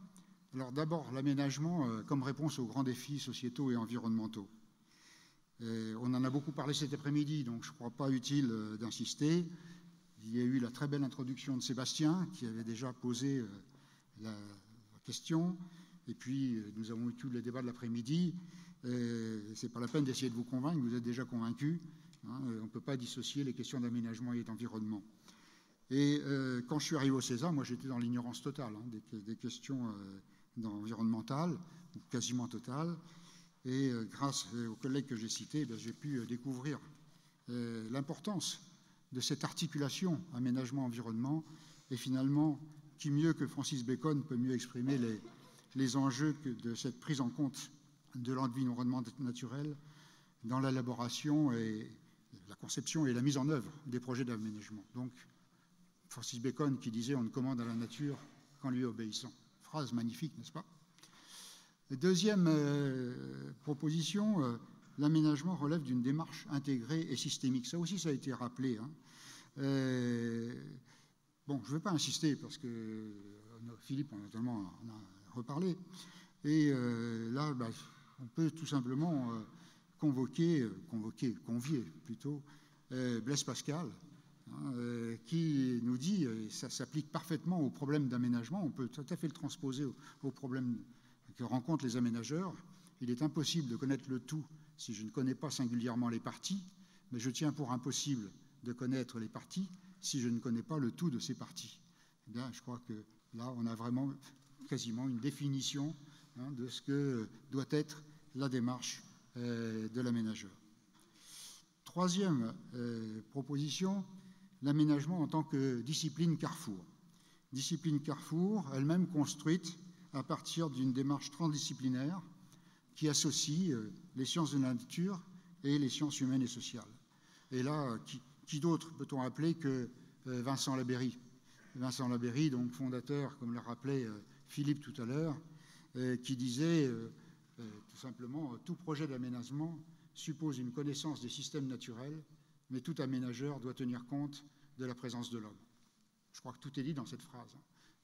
Alors, d'abord, l'aménagement comme réponse aux grands défis sociétaux et environnementaux. On en a beaucoup parlé cet après-midi, donc je ne crois pas utile d'insister. Il y a eu la très belle introduction de Sébastien, qui avait déjà posé la question, et puis nous avons eu tous les débats de l'après-midi. Ce n'est pas la peine d'essayer de vous convaincre, vous êtes déjà convaincus. On ne peut pas dissocier les questions d'aménagement et d'environnement. Et quand je suis arrivé au CESA, moi j'étais dans l'ignorance totale des questions environnementales, quasiment totale. Et grâce aux collègues que j'ai cités, j'ai pu découvrir l'importance de cette articulation aménagement-environnement. Et finalement, qui mieux que Francis Bacon peut mieux exprimer les enjeux de cette prise en compte de l'environnement naturel dans l'élaboration et la conception et la mise en œuvre des projets d'aménagement. Donc, Francis Bacon qui disait « On ne commande à la nature qu'en lui obéissant ». Phrase magnifique, n'est-ce pas? Deuxième proposition, l'aménagement relève d'une démarche intégrée et systémique. Ça aussi, ça a été rappelé. Bon, je ne vais pas insister parce que Philippe, notamment, en a reparlé. Et là, on peut tout simplement convier plutôt Blaise Pascal, qui nous dit, et ça s'applique parfaitement au problème d'aménagement, on peut tout à fait le transposer aux problèmes que rencontrent les aménageurs. Il est impossible de connaître le tout si je ne connais pas singulièrement les parties, mais je tiens pour impossible de connaître les parties si je ne connais pas le tout de ces parties. Eh bien, je crois que là, on a vraiment quasiment une définition de ce que doit être la démarche de l'aménageur. Troisième proposition, l'aménagement en tant que discipline carrefour. Discipline carrefour, elle-même construite à partir d'une démarche transdisciplinaire qui associe les sciences de la nature et les sciences humaines et sociales. Et là, qui d'autre peut-on appeler que Vincent Labeyrie? Vincent Labeyrie, donc fondateur, comme le rappelait Philippe tout à l'heure, qui disait tout simplement tout projet d'aménagement suppose une connaissance des systèmes naturels, mais tout aménageur doit tenir compte de la présence de l'homme. Je crois que tout est dit dans cette phrase.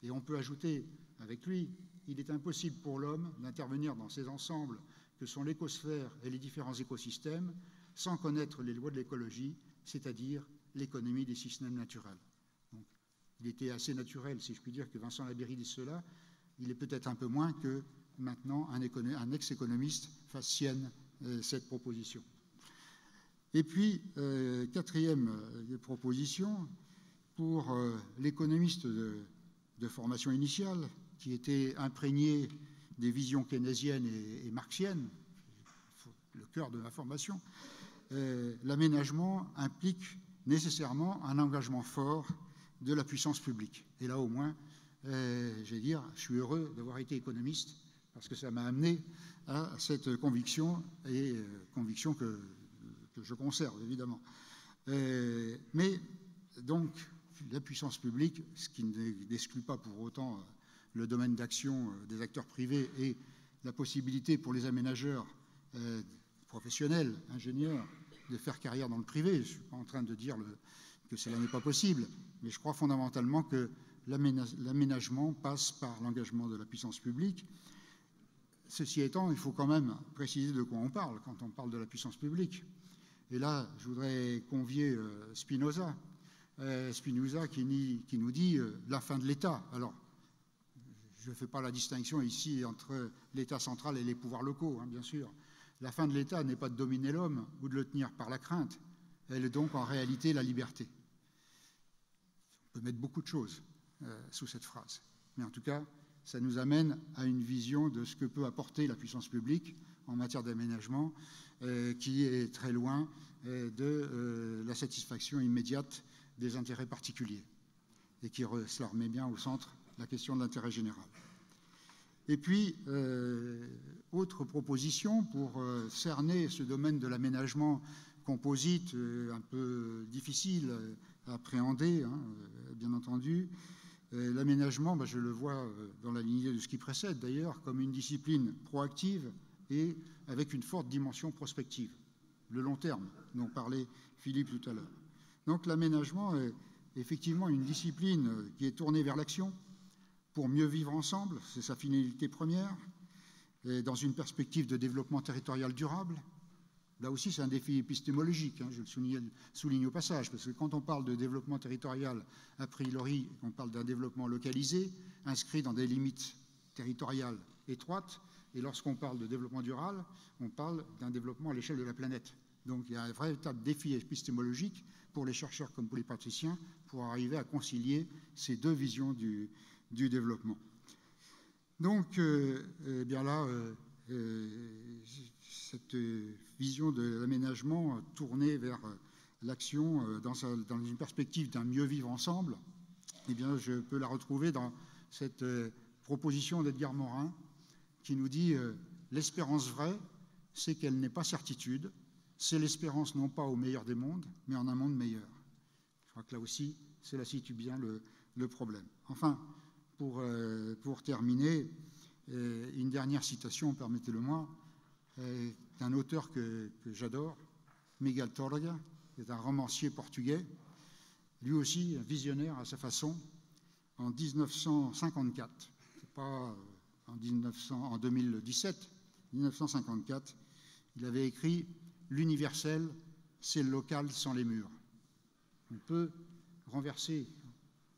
Et on peut ajouter avec lui, il est impossible pour l'homme d'intervenir dans ces ensembles que sont l'écosphère et les différents écosystèmes sans connaître les lois de l'écologie, c'est-à-dire l'économie des systèmes naturels. Donc, il était assez naturel, si je puis dire, que Vincent Labeyrie dise cela. Il est peut-être un peu moins que maintenant un ex-économiste fasse sienne cette proposition. Et puis, quatrième proposition, pour l'économiste de formation initiale, qui était imprégné des visions keynésiennes et marxiennes, le cœur de ma formation, l'aménagement implique nécessairement un engagement fort de la puissance publique. Et là, au moins, je suis heureux d'avoir été économiste, parce que ça m'a amené à cette conviction, et conviction que je conserve, évidemment. Mais donc, la puissance publique, ce qui n'exclut pas pour autant le domaine d'action des acteurs privés et la possibilité pour les aménageurs professionnels, ingénieurs, de faire carrière dans le privé. Je ne suis pas en train de dire que cela n'est pas possible, mais je crois fondamentalement que l'aménagement passe par l'engagement de la puissance publique. Ceci étant, il faut quand même préciser de quoi on parle quand on parle de la puissance publique. Et là, je voudrais convier Spinoza qui nous dit la fin de l'État. Alors, je ne fais pas la distinction ici entre l'État central et les pouvoirs locaux, hein, bien sûr. La fin de l'État n'est pas de dominer l'homme ou de le tenir par la crainte. Elle est donc en réalité la liberté. On peut mettre beaucoup de choses sous cette phrase. Mais en tout cas, ça nous amène à une vision de ce que peut apporter la puissance publique en matière d'aménagement, qui est très loin de la satisfaction immédiate des intérêts particuliers, et qui cela remet bien au centre la question de l'intérêt général. Et puis, autre proposition pour cerner ce domaine de l'aménagement composite, un peu difficile à appréhender, hein, bien entendu. L'aménagement, je le vois dans la lignée de ce qui précède d'ailleurs, comme une discipline proactive et avec une forte dimension prospective, le long terme, dont parlait Philippe tout à l'heure. Donc l'aménagement est effectivement une discipline qui est tournée vers l'action pour mieux vivre ensemble, c'est sa finalité première, et dans une perspective de développement territorial durable. Là aussi, c'est un défi épistémologique, hein, je le souligne au passage, parce que quand on parle de développement territorial, a priori, on parle d'un développement localisé, inscrit dans des limites territoriales étroites, et lorsqu'on parle de développement durable, on parle d'un développement à l'échelle de la planète. Donc il y a un véritable défi épistémologique pour les chercheurs comme pour les praticiens pour arriver à concilier ces deux visions du développement. Donc, eh bien là, cette vision de l'aménagement tournée vers l'action dans une perspective d'un mieux vivre ensemble, eh bien, je peux la retrouver dans cette proposition d'Edgar Morin qui nous dit l'espérance vraie, c'est qu'elle n'est pas certitude, c'est l'espérance non pas au meilleur des mondes, mais en un monde meilleur. Je crois que là aussi, cela situe bien le problème. Enfin, pour terminer, une dernière citation, permettez-le-moi, d'un auteur que j'adore, Miguel Torga, qui est un romancier portugais, lui aussi un visionnaire à sa façon, en 1954, c'est pas en 2017, 1954, il avait écrit « L'universel, c'est le local sans les murs ». On peut renverser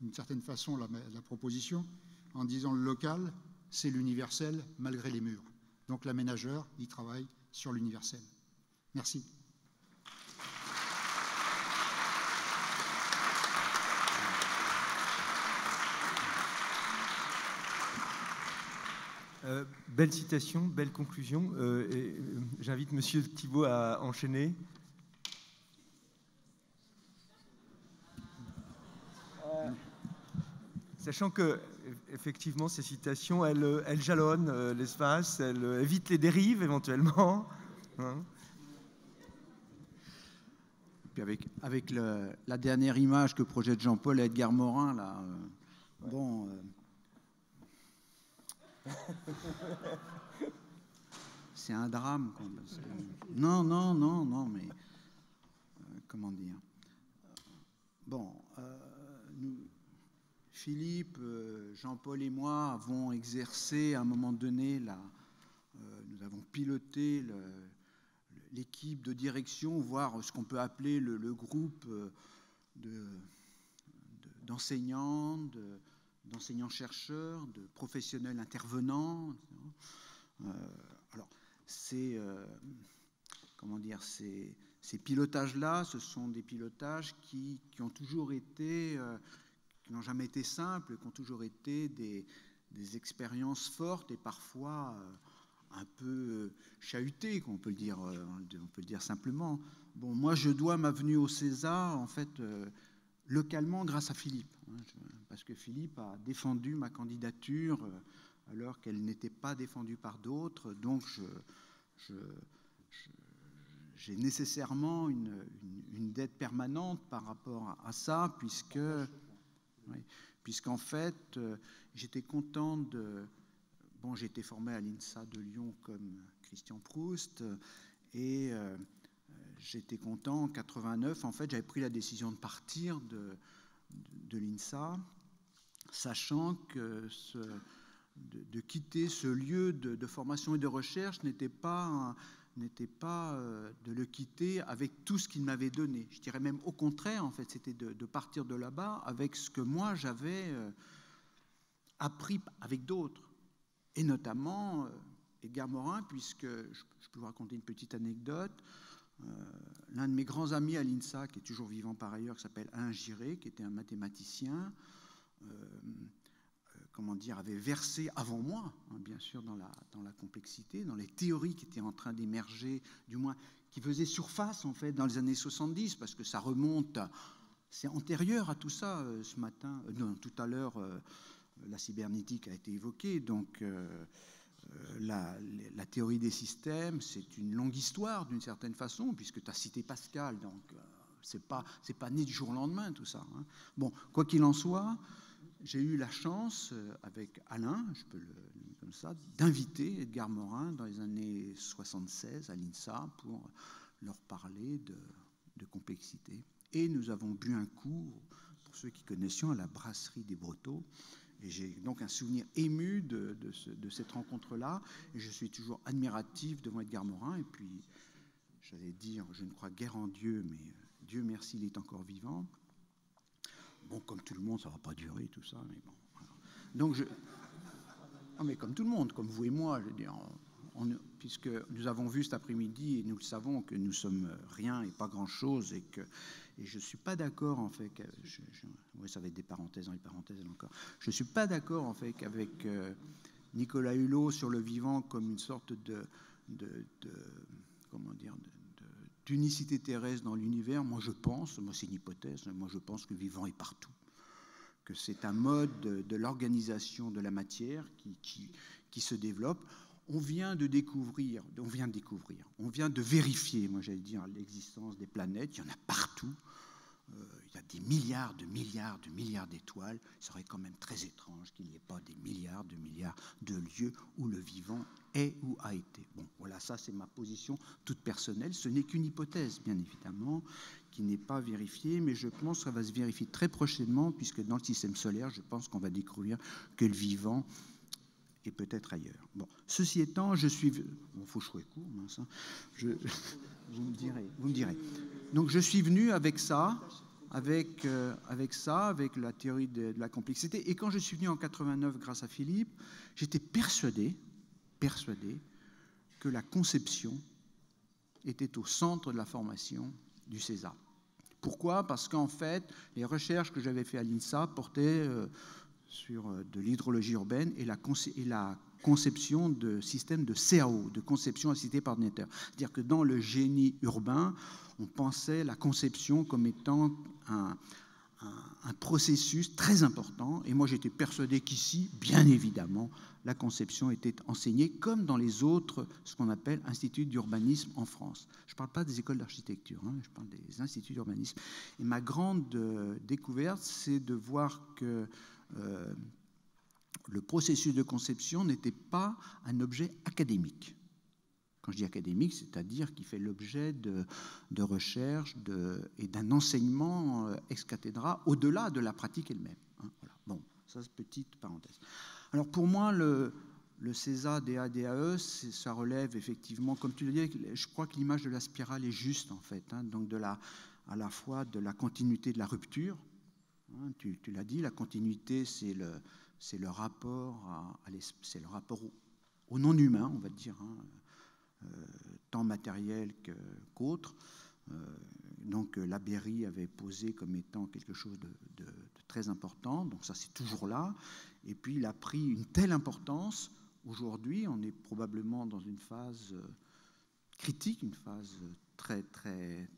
d'une certaine façon la proposition en disant le local, c'est l'universel malgré les murs. Donc l'aménageur, il travaille sur l'universel. Merci. Belle citation, belle conclusion. J'invite Monsieur Thibault à enchaîner. Sachant que, effectivement, ces citations, elles jalonnent l'espace, elles évitent les dérives éventuellement. Hein. Puis avec la dernière image que projette Jean-Paul et Edgar Morin, là, bon. C'est un drame. Non, mais comment dire. Bon, Philippe, Jean-Paul et moi avons exercé à un moment donné, nous avons piloté l'équipe de direction, voire ce qu'on peut appeler le groupe d'enseignants, d'enseignants-chercheurs, de professionnels intervenants. Alors, ces pilotages-là, ce sont des pilotages qui ont toujours été, qui n'ont jamais été simples, qui ont toujours été des expériences fortes et parfois un peu chahutées, on peut le dire simplement. Bon, moi, je dois ma venue au César, en fait, localement grâce à Philippe, parce que Philippe a défendu ma candidature alors qu'elle n'était pas défendue par d'autres, donc j'ai nécessairement une dette permanente par rapport à ça, puisqu'en fait, j'étais content de... Bon, j'ai été formé à l'INSA de Lyon comme Christian Proust, et j'étais content en 89. En fait, j'avais pris la décision de partir de l'INSA, sachant que de quitter ce lieu de formation et de recherche n'était pas de le quitter avec tout ce qu'il m'avait donné. Je dirais même au contraire, en fait, c'était de partir de là-bas avec ce que moi j'avais appris avec d'autres, et notamment Edgar Morin, puisque je peux vous raconter une petite anecdote. L'un de mes grands amis à l'INSA, qui est toujours vivant par ailleurs, qui s'appelle Alain Giré, qui était un mathématicien, avait versé avant moi, hein, bien sûr, dans la complexité, dans les théories qui étaient en train d'émerger, du moins qui faisaient surface en fait dans les années 70, parce que ça remonte, c'est antérieur à tout ça. Ce matin, tout à l'heure, la cybernétique a été évoquée, donc la théorie des systèmes, c'est une longue histoire d'une certaine façon, puisque tu as cité Pascal, donc c'est pas né du jour au lendemain tout ça. Hein. Bon, quoi qu'il en soit, j'ai eu la chance, avec Alain, je peux le nommer comme ça, d'inviter Edgar Morin dans les années 76 à l'INSA pour leur parler de complexité. Et nous avons bu un coup, pour ceux qui connaissions, à la brasserie des Brotteaux. Et j'ai donc un souvenir ému de cette rencontre-là. Et je suis toujours admiratif devant Edgar Morin. Et puis, j'allais dire, je ne crois guère en Dieu, mais Dieu merci, il est encore vivant. Bon, comme tout le monde, ça ne va pas durer, tout ça, mais bon. Voilà. Donc, mais comme tout le monde, comme vous et moi, je veux dire, puisque nous avons vu cet après-midi, et nous le savons, que nous sommes rien et pas grand-chose, et je ne suis pas d'accord, en fait, oui, ça va être des parenthèses dans les parenthèses, encore. Je ne suis pas d'accord, en fait, avec Nicolas Hulot sur le vivant comme une sorte d'unicité terrestre dans l'univers. Moi c'est une hypothèse, moi je pense que le vivant est partout, que c'est un mode de l'organisation de la matière qui se développe. On vient de vérifier, moi j'allais dire, l'existence des planètes. Il y en a partout. Il y a des milliards d'étoiles. Il serait quand même très étrange qu'il n'y ait pas des milliards de lieux où le vivant est ou a été. Bon, voilà, ça c'est ma position toute personnelle. Ce n'est qu'une hypothèse, bien évidemment, qui n'est pas vérifiée, mais je pense que ça va se vérifier très prochainement, puisque dans le système solaire, je pense qu'on va découvrir que le vivant est peut-être ailleurs. Bon, ceci étant, bon, faut jouer court, mince, hein. Vous me direz. Donc je suis venu avec ça, avec la théorie de la complexité. Et quand je suis venu en 89 grâce à Philippe, j'étais persuadé que la conception était au centre de la formation du CESA. Pourquoi ? Parce qu'en fait, les recherches que j'avais faites à l'INSA portaient sur de l'hydrologie urbaine et la conception de systèmes de CAO, de conception assistée par ordinateur. C'est-à-dire que dans le génie urbain, on pensait la conception comme étant un processus très important. Et moi, j'étais persuadé qu'ici, bien évidemment, la conception était enseignée comme dans les autres, ce qu'on appelle instituts d'urbanisme en France. Je ne parle pas des écoles d'architecture, hein, je parle des instituts d'urbanisme. Et ma grande découverte, c'est de voir que le processus de conception n'était pas un objet académique. Quand je dis académique, c'est-à-dire qu'il fait l'objet de recherches et d'un enseignement ex cathedra au-delà de la pratique elle-même. Hein, voilà. Bon, ça c'est petite parenthèse. Alors pour moi, le CESA, DA, DAE, ça relève effectivement, comme tu le dis, je crois que l'image de la spirale est juste en fait, hein, donc à la fois de la continuité de la rupture. Hein, tu l'as dit, la continuité, c'est le rapport au non-humain, on va dire, hein, tant matériel qu'autre. Donc Labeyrie avait posé comme étant quelque chose de très important, donc ça c'est toujours là. Et puis il a pris une telle importance. Aujourd'hui, on est probablement dans une phase critique, une phase très, très,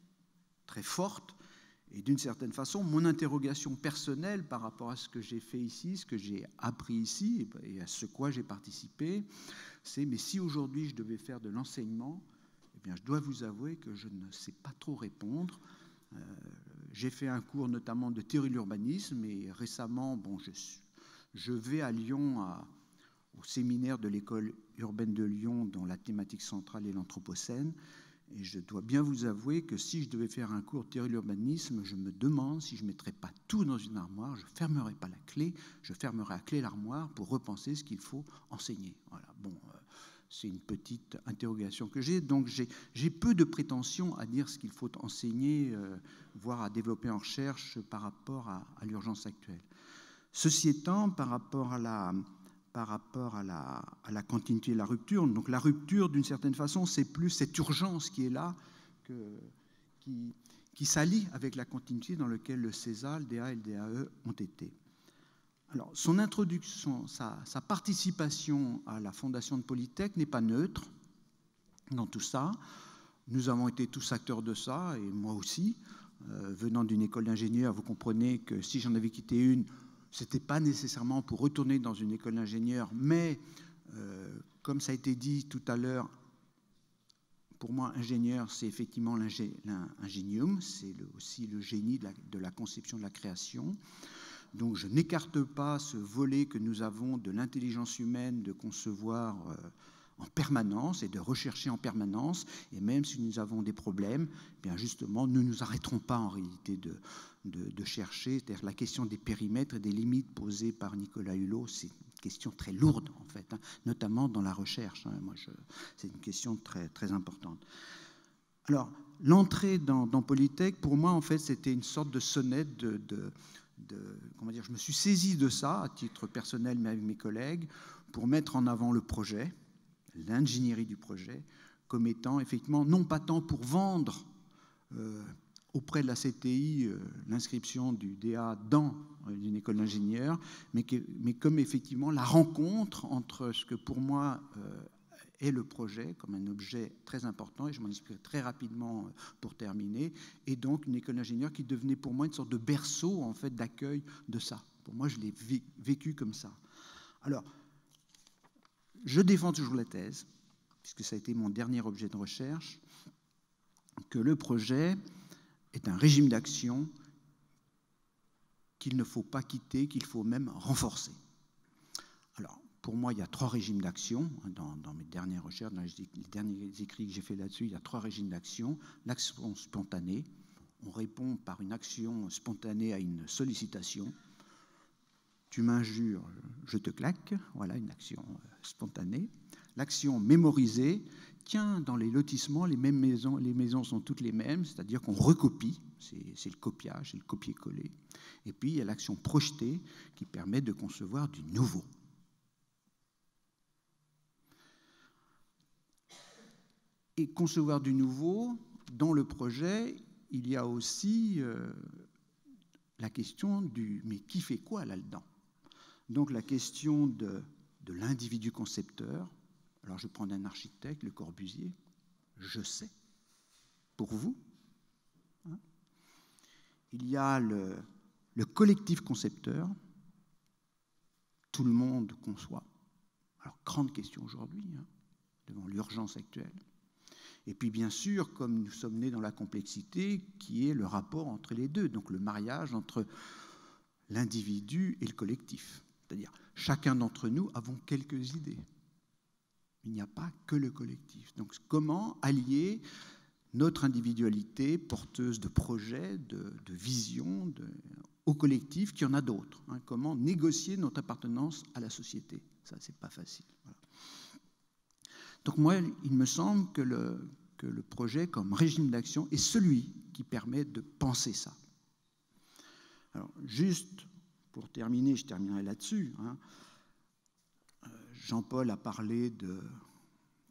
très forte. Et d'une certaine façon, mon interrogation personnelle par rapport à ce que j'ai fait ici, ce que j'ai appris ici et à ce quoi j'ai participé, c'est mais si aujourd'hui je devais faire de l'enseignement, eh bien, je dois vous avouer que je ne sais pas trop répondre. J'ai fait un cours notamment de théorie de l'urbanisme et récemment, bon, je vais à Lyon au séminaire de l'école urbaine de Lyon dont la thématique centrale est l'Anthropocène. Et je dois bien vous avouer que si je devais faire un cours de théorie de l'urbanisme, je me demande si je ne mettrais pas tout dans une armoire, je ne fermerais pas la clé, je fermerais à clé l'armoire pour repenser ce qu'il faut enseigner. Voilà, bon, c'est une petite interrogation que j'ai. Donc j'ai peu de prétention à dire ce qu'il faut enseigner, voire à développer en recherche par rapport à l'urgence actuelle. Ceci étant, par rapport à la continuité et la rupture, donc la rupture, d'une certaine façon, c'est plus cette urgence qui est là, qui s'allie avec la continuité dans laquelle le CESA, le DA et le DAE ont été. Alors, son introduction, sa participation à la fondation de Polytech n'est pas neutre dans tout ça. Nous avons été tous acteurs de ça, et moi aussi. Venant d'une école d'ingénieur, vous comprenez que si j'en avais quitté une, ce n'était pas nécessairement pour retourner dans une école d'ingénieur, mais comme ça a été dit tout à l'heure, pour moi, ingénieur, c'est effectivement l'ingénium, c'est aussi le génie de la conception de la création. Donc je n'écarte pas ce volet que nous avons de l'intelligence humaine de concevoir en permanence et de rechercher en permanence. Et même si nous avons des problèmes, bien justement, nous ne nous arrêterons pas en réalité de chercher. C'est-à-dire la question des périmètres et des limites posées par Nicolas Hulot, c'est une question très lourde en fait, hein, notamment dans la recherche. Hein. C'est une question très, très importante. Alors, l'entrée dans Polytech, pour moi, en fait, c'était une sorte de sonnette comment dire, je me suis saisi de ça à titre personnel, mais avec mes collègues, pour mettre en avant le projet, l'ingénierie du projet, comme étant effectivement non pas tant pour vendre auprès de la CTI l'inscription du DA dans une école d'ingénieur, mais comme effectivement la rencontre entre ce que pour moi est le projet comme un objet très important, et je m'en expliquerai très rapidement pour terminer, et donc une école d'ingénieur qui devenait pour moi une sorte de berceau en fait d'accueil de ça. Pour moi, je l'ai vécu comme ça. Alors, je défends toujours la thèse, puisque ça a été mon dernier objet de recherche, que le projet est un régime d'action qu'il ne faut pas quitter, qu'il faut même renforcer. Alors, pour moi, il y a 3 régimes d'action. Dans mes dernières recherches, dans les derniers écrits que j'ai faits là-dessus, il y a 3 régimes d'action. L'action spontanée, on répond par une action spontanée à une sollicitation. Tu m'injures, je te claque. Voilà une action spontanée. L'action mémorisée, tiens, dans les lotissements, les maisons sont toutes les mêmes, c'est-à-dire qu'on recopie, c'est le copiage, c'est le copier-coller. Et puis, il y a l'action projetée qui permet de concevoir du nouveau. Et concevoir du nouveau, dans le projet, il y a aussi la question du « mais qui fait quoi là-dedans » Donc la question de l'individu concepteur. Alors je prends un architecte, Le Corbusier, je sais, pour vous. Hein, il y a le collectif concepteur, tout le monde conçoit. Alors grande question aujourd'hui, hein, devant l'urgence actuelle. Et puis bien sûr, comme nous sommes nés dans la complexité, qui est le rapport entre les deux, donc le mariage entre l'individu et le collectif. C'est-à-dire, chacun d'entre nous avons quelques idées. Il n'y a pas que le collectif. Donc comment allier notre individualité porteuse de projets, de visions, au collectif, qui en a d'autres, hein, comment négocier notre appartenance à la société. Ça, c'est pas facile. Voilà. Donc moi, il me semble que le projet comme régime d'action est celui qui permet de penser ça. Alors, juste pour terminer, je terminerai là-dessus. Hein. Jean-Paul a parlé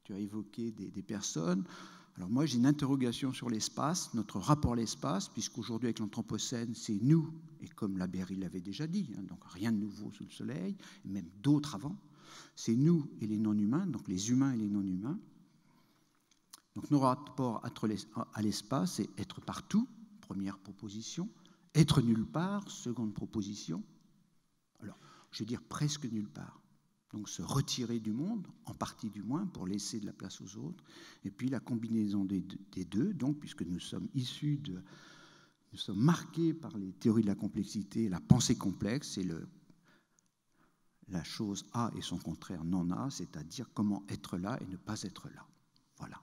tu as évoqué des personnes. Alors moi, j'ai une interrogation sur l'espace, notre rapport à l'espace, puisqu'aujourd'hui, avec l'Anthropocène, c'est nous, et comme Laberry l'avait déjà dit, hein, donc rien de nouveau sous le soleil, et même d'autres avant, c'est nous et les non-humains, donc les humains et les non-humains. Donc nos rapports à l'espace, c'est être partout, première proposition, être nulle part, seconde proposition. Alors, je veux dire presque nulle part. Donc se retirer du monde, en partie du moins, pour laisser de la place aux autres. Et puis la combinaison des deux, donc, puisque nous sommes nous sommes marqués par les théories de la complexité, la pensée complexe, et la chose A et son contraire non A, c'est-à-dire comment être là et ne pas être là. Voilà.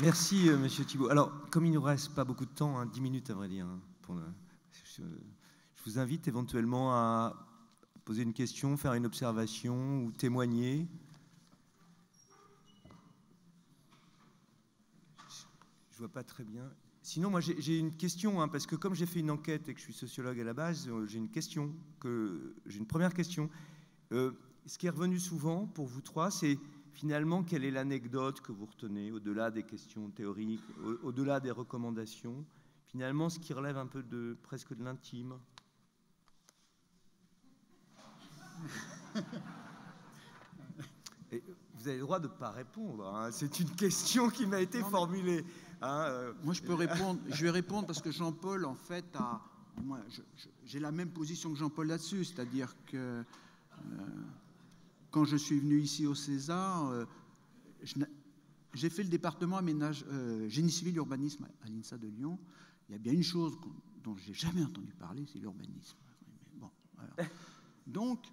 Merci, Monsieur Thibault. Alors, comme il ne nous reste pas beaucoup de temps, hein, 10 minutes à vrai dire, hein, je vous invite éventuellement à poser une question, faire une observation ou témoigner. vois pas très bien. Sinon, moi, j'ai une question, hein, parce que comme j'ai fait une enquête et que je suis sociologue à la base, j'ai une première question. Ce qui est revenu souvent pour vous trois, c'est finalement quelle est l'anecdote que vous retenez, au-delà des questions théoriques, au-delà des recommandations, finalement ce qui relève un peu presque de l'intime. Et vous avez le droit de ne pas répondre, hein. C'est une question qui m'a été formulée. Hein, Moi, je vais répondre parce que Jean-Paul, en fait, moi, j'ai la même position que Jean-Paul là-dessus, c'est-à-dire que quand je suis venu ici au César, j'ai fait le département génie civil urbanisme à l'INSA de Lyon. Il y a bien une chose dont je n'ai jamais entendu parler, c'est l'urbanisme. Bon, alors. Donc,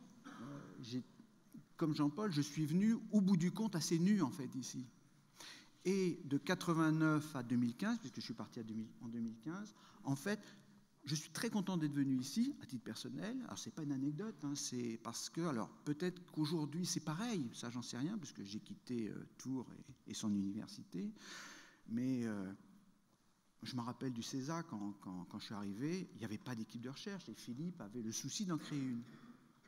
comme Jean-Paul, je suis venu au bout du compte assez nu, en fait, ici. Et de 89 à 2015, puisque je suis parti en 2015, en fait, je suis très content d'être venu ici, à titre personnel. Alors, ce n'est pas une anecdote, hein, c'est parce que, alors, peut-être qu'aujourd'hui, c'est pareil, ça, j'en sais rien, parce que j'ai quitté Tours et son université. Mais je me rappelle du César, quand je suis arrivé, il n'y avait pas d'équipe de recherche, et Philippe avait le souci d'en créer une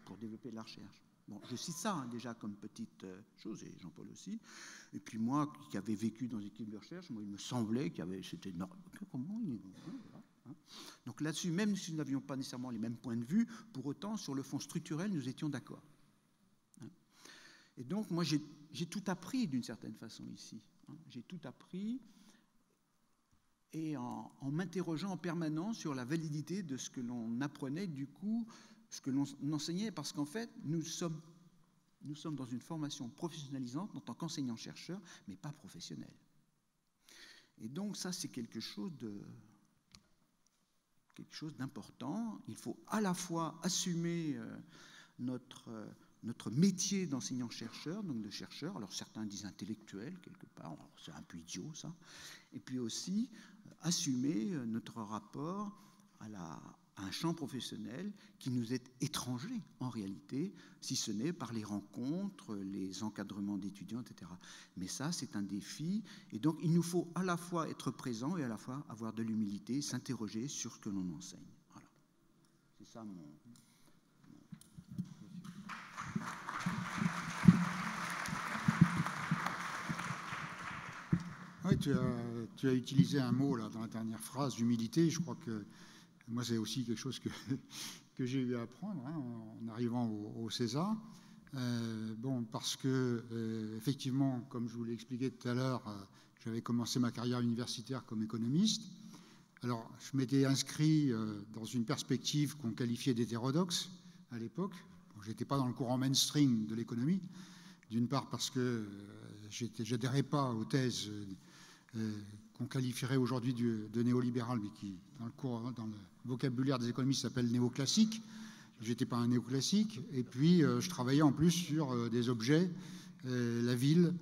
pour développer de la recherche. Bon, je cite ça hein, déjà comme petite chose, et Jean-Paul aussi. Et puis moi, qui avais vécu dans une équipe de recherche, moi, il me semblait c'était normal. Comment hein. Donc là-dessus, même si nous n'avions pas nécessairement les mêmes points de vue, pour autant, sur le fond structurel, nous étions d'accord. Hein. Et donc, moi, j'ai tout appris d'une certaine façon ici. Hein. J'ai tout appris, et en m'interrogeant en permanence sur la validité de ce que l'on apprenait, du coup, ce que l'on enseignait, parce qu'en fait, nous sommes dans une formation professionnalisante en tant qu'enseignant-chercheur, mais pas professionnel. Et donc ça, c'est quelque chose d'important. Il faut à la fois assumer notre métier d'enseignant-chercheur, donc de chercheur, alors certains disent intellectuel quelque part, c'est un peu idiot ça, et puis aussi assumer notre rapport à un champ professionnel qui nous est étranger en réalité, si ce n'est par les rencontres, les encadrements d'étudiants, etc. Mais ça, c'est un défi, et donc il nous faut à la fois être présent et à la fois avoir de l'humilité, s'interroger sur ce que l'on enseigne. Voilà. C'est ça mon... Oui, tu as utilisé un mot là, dans la dernière phrase, d'humilité. Je crois que moi, c'est aussi quelque chose que j'ai eu à apprendre hein, en arrivant au César. Parce que, effectivement, comme je vous l'ai expliqué tout à l'heure, j'avais commencé ma carrière universitaire comme économiste. Alors, je m'étais inscrit dans une perspective qu'on qualifiait d'hétérodoxe à l'époque. Je n'étais pas dans le courant mainstream de l'économie, d'une part parce que je n'adhérais pas aux thèses qu'on qualifierait aujourd'hui de néolibéral, mais qui, dans le vocabulaire des économistes, s'appelle néoclassique. Je n'étais pas un néoclassique. Et puis, je travaillais en plus sur des objets, la ville,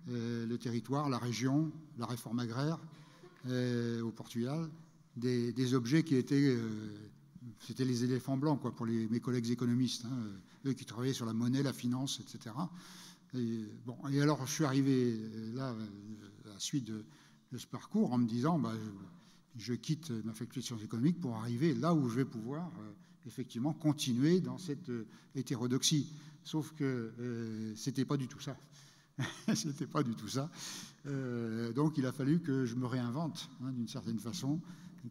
le territoire, la région, la réforme agraire au Portugal, des objets qui étaient... c'était les éléphants blancs, quoi, pour mes collègues économistes, hein, eux qui travaillaient sur la monnaie, la finance, etc. Et alors, je suis arrivé là, à la suite de ce parcours, en me disant, je quitte ma faculté de sciences économiques pour arriver là où je vais pouvoir effectivement continuer dans cette hétérodoxie. Sauf que c'était pas du tout ça. C'était pas du tout ça. Donc il a fallu que je me réinvente hein, d'une certaine façon,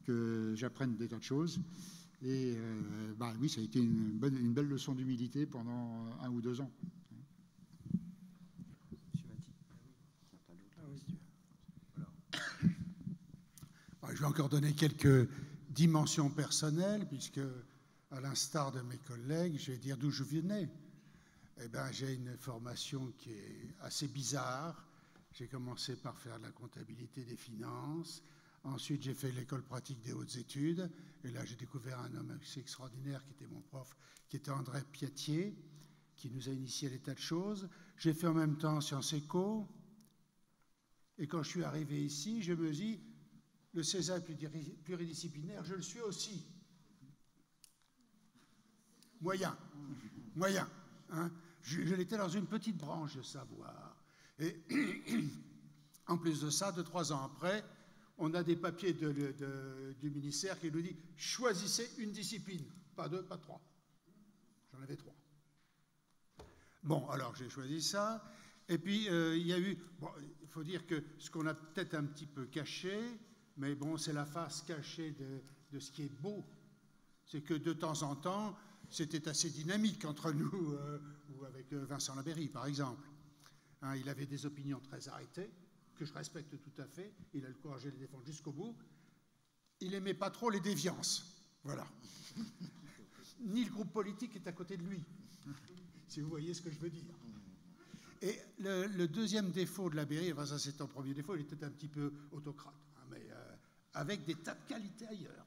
que j'apprenne des tas de choses. Et oui, ça a été une belle leçon d'humilité pendant 1 ou 2 ans. Je vais encore donner quelques dimensions personnelles, puisque, à l'instar de mes collègues, je vais dire d'où je venais. J'ai une formation qui est assez bizarre. J'ai commencé par faire de la comptabilité des finances. Ensuite, j'ai fait l'école pratique des hautes études. Et là, j'ai découvert un homme assez extraordinaire qui était mon prof, qui était André Piatier, qui nous a initié à des tas de choses. J'ai fait en même temps Sciences Éco. Et quand je suis arrivé ici, je me dis... Le César pluridisciplinaire, je le suis aussi. Moyen. Hein. Je l'étais dans une petite branche de savoir. Et en plus de ça, 2-3 ans après, on a des papiers du ministère qui nous dit « choisissez une discipline ». Pas 2, pas 3. J'en avais 3. Bon, alors j'ai choisi ça. Et puis, il y a eu... Bon, il faut dire que ce qu'on a peut-être un petit peu caché, mais bon, c'est la face cachée de ce qui est beau. C'est que de temps en temps, c'était assez dynamique entre nous, ou avec Vincent Labéry, par exemple. Hein, il avait des opinions très arrêtées, que je respecte tout à fait. Il a le courage de les défendre jusqu'au bout. Il n'aimait pas trop les déviances. Voilà. Ni le groupe politique est à côté de lui, si vous voyez ce que je veux dire. Et le deuxième défaut de Labéry, enfin ça c'est un premier défaut, il était un petit peu autocrate, hein, mais avec des tas de qualités ailleurs.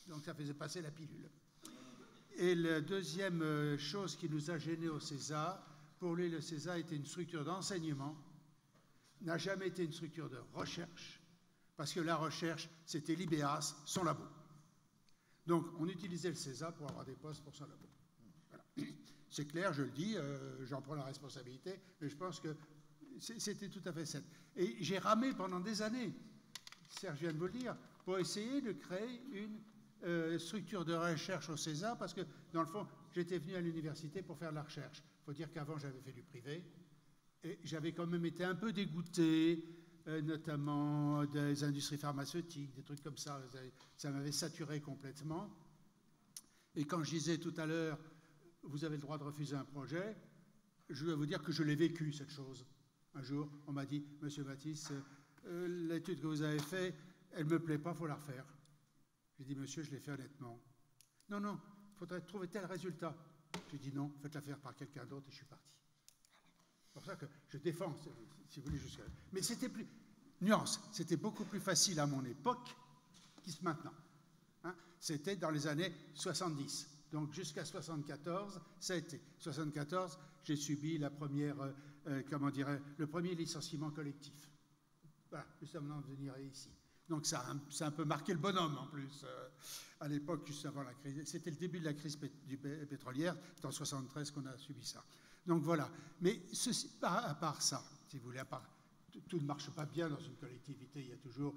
Donc ça faisait passer la pilule. Et la deuxième chose qui nous a gênés au CESA, pour lui le CESA était une structure d'enseignement, n'a jamais été une structure de recherche, parce que la recherche c'était l'IBEAS, son labo. Donc on utilisait le CESA pour avoir des postes pour son labo. Voilà. C'est clair, je le dis, j'en prends la responsabilité, mais je pense que c'était tout à fait ça. Et j'ai ramé pendant des années, Serge vient de vous le dire, pour essayer de créer une structure de recherche au CESA, parce que, dans le fond, j'étais venu à l'université pour faire de la recherche. Il faut dire qu'avant, j'avais fait du privé, et j'avais quand même été un peu dégoûté, notamment des industries pharmaceutiques, des trucs comme ça. Ça m'avait saturé complètement. Et quand je disais tout à l'heure, vous avez le droit de refuser un projet, je dois vous dire que je l'ai vécu, cette chose. Un jour, on m'a dit, Monsieur Baptiste, l'étude que vous avez faite, elle ne me plaît pas, il faut la refaire. J'ai dit, monsieur, je l'ai fait honnêtement. Non, non, il faudrait trouver tel résultat. J'ai dit, non, faites-la faire par quelqu'un d'autre et je suis parti. C'est pour ça que je défends, si vous voulez, jusqu'à... Mais c'était plus... Nuance, c'était beaucoup plus facile à mon époque qu'il se maintenant. Hein, c'était dans les années 70. Donc jusqu'à 74, ça a été. 74, j'ai subi la première, le premier licenciement collectif. Voilà, juste avant de venir ici. Donc ça a un peu marqué le bonhomme en plus. À l'époque, juste avant la crise, c'était le début de la crise pétrolière, c'est en 73 qu'on a subi ça. Donc voilà. Mais ceci, à part ça, si vous voulez, à part, tout ne marche pas bien dans une collectivité, il y a toujours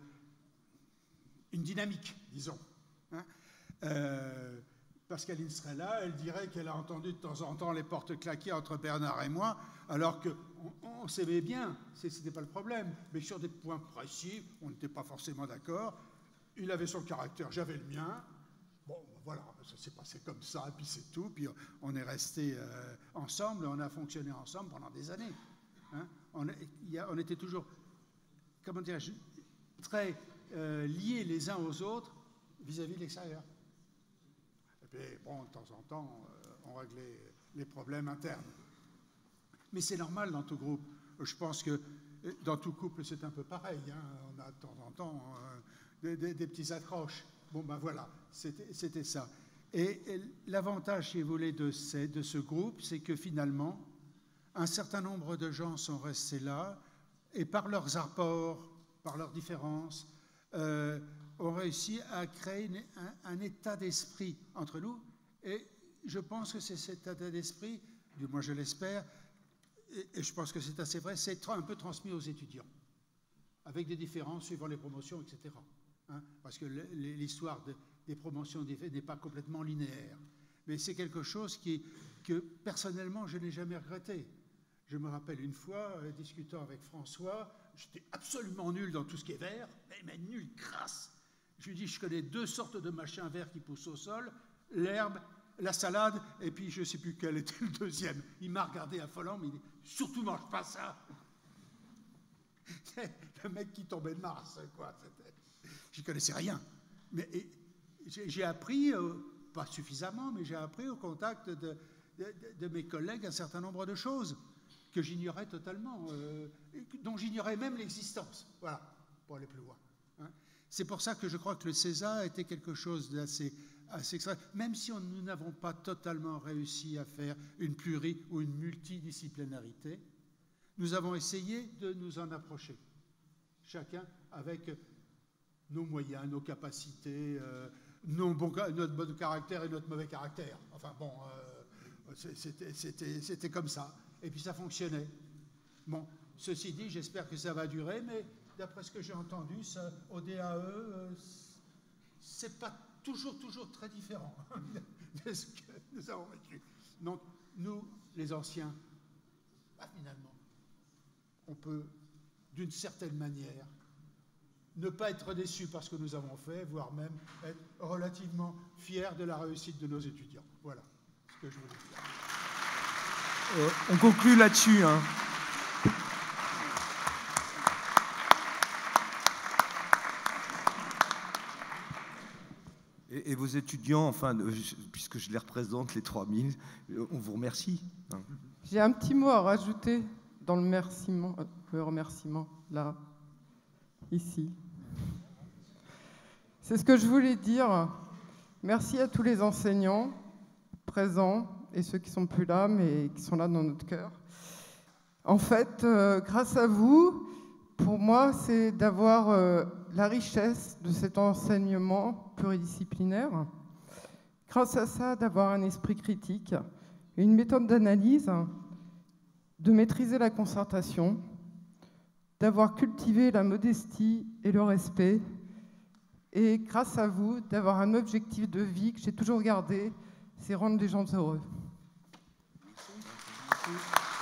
une dynamique, disons. Hein. Pascaline serait là, elle dirait qu'elle a entendu de temps en temps les portes claquer entre Bernard et moi, alors qu'on s'aimait bien, ce n'était pas le problème. Mais sur des points précis, on n'était pas forcément d'accord. Il avait son caractère, j'avais le mien. Bon, voilà, ça s'est passé comme ça, et puis c'est tout. Puis on est restés ensemble, on a fonctionné ensemble pendant des années. Hein. On était toujours, comment dirais-je, très liés les uns aux autres vis-à-vis de l'extérieur. Et puis, bon, de temps en temps, on réglait les problèmes internes. Mais c'est normal dans tout groupe. Je pense que dans tout couple, c'est un peu pareil. Hein. On a de temps en temps des petits accroches. Bon, ben voilà, c'était ça. Et l'avantage, si vous voulez, de ce groupe, c'est que finalement, un certain nombre de gens sont restés là, et par leurs apports, par leurs différences, ont réussi à créer un état d'esprit entre nous. Et je pense que c'est cet état d'esprit, du moins je l'espère, et je pense que c'est assez vrai, c'est un peu transmis aux étudiants, avec des différences suivant les promotions, etc. Hein, parce que l'histoire des promotions n'est pas complètement linéaire. Mais c'est quelque chose que personnellement je n'ai jamais regretté. Je me rappelle une fois, discutant avec François, j'étais absolument nul dans tout ce qui est vert, mais nul, crasse. Je lui dis, je connais 2 sortes de machins verts qui poussent au sol, l'herbe, la salade, et puis je ne sais plus quel était le deuxième. Il m'a regardé affolant, mais il dit, surtout mange pas ça. Le mec qui tombait de Mars, quoi. J'y connaissais rien. Mais j'ai appris, pas suffisamment, mais j'ai appris au contact de mes collègues un certain nombre de choses que j'ignorais totalement, dont j'ignorais même l'existence. Voilà, pour aller plus loin. Hein. C'est pour ça que je crois que le CESA était quelque chose d'assez extra, même si nous n'avons pas totalement réussi à faire une ou une multidisciplinarité, nous avons essayé de nous en approcher, chacun avec nos moyens, nos capacités, notre bon caractère et notre mauvais caractère. Enfin bon, c'était comme ça. Et puis ça fonctionnait. Bon, ceci dit, j'espère que ça va durer, mais d'après ce que j'ai entendu, ça, au DAE, c'est pas toujours très différent de ce que nous avons vécu. Donc, nous, les anciens, finalement, on peut, d'une certaine manière, ne pas être déçus par ce que nous avons fait, voire même être relativement fiers de la réussite de nos étudiants. Voilà ce que je voulais dire. On conclut là-dessus, hein. Et vos étudiants, enfin, puisque je les représente, les 3000, on vous remercie. Hein. J'ai un petit mot à rajouter dans le remerciement, là, ici. C'est ce que je voulais dire. Merci à tous les enseignants présents et ceux qui ne sont plus là, mais qui sont là dans notre cœur. En fait, grâce à vous, pour moi, c'est d'avoir la richesse de cet enseignement pluridisciplinaire. Grâce à ça, d'avoir un esprit critique, une méthode d'analyse, de maîtriser la concertation, d'avoir cultivé la modestie et le respect, et grâce à vous, d'avoir un objectif de vie que j'ai toujours gardé, c'est rendre les gens heureux. Merci.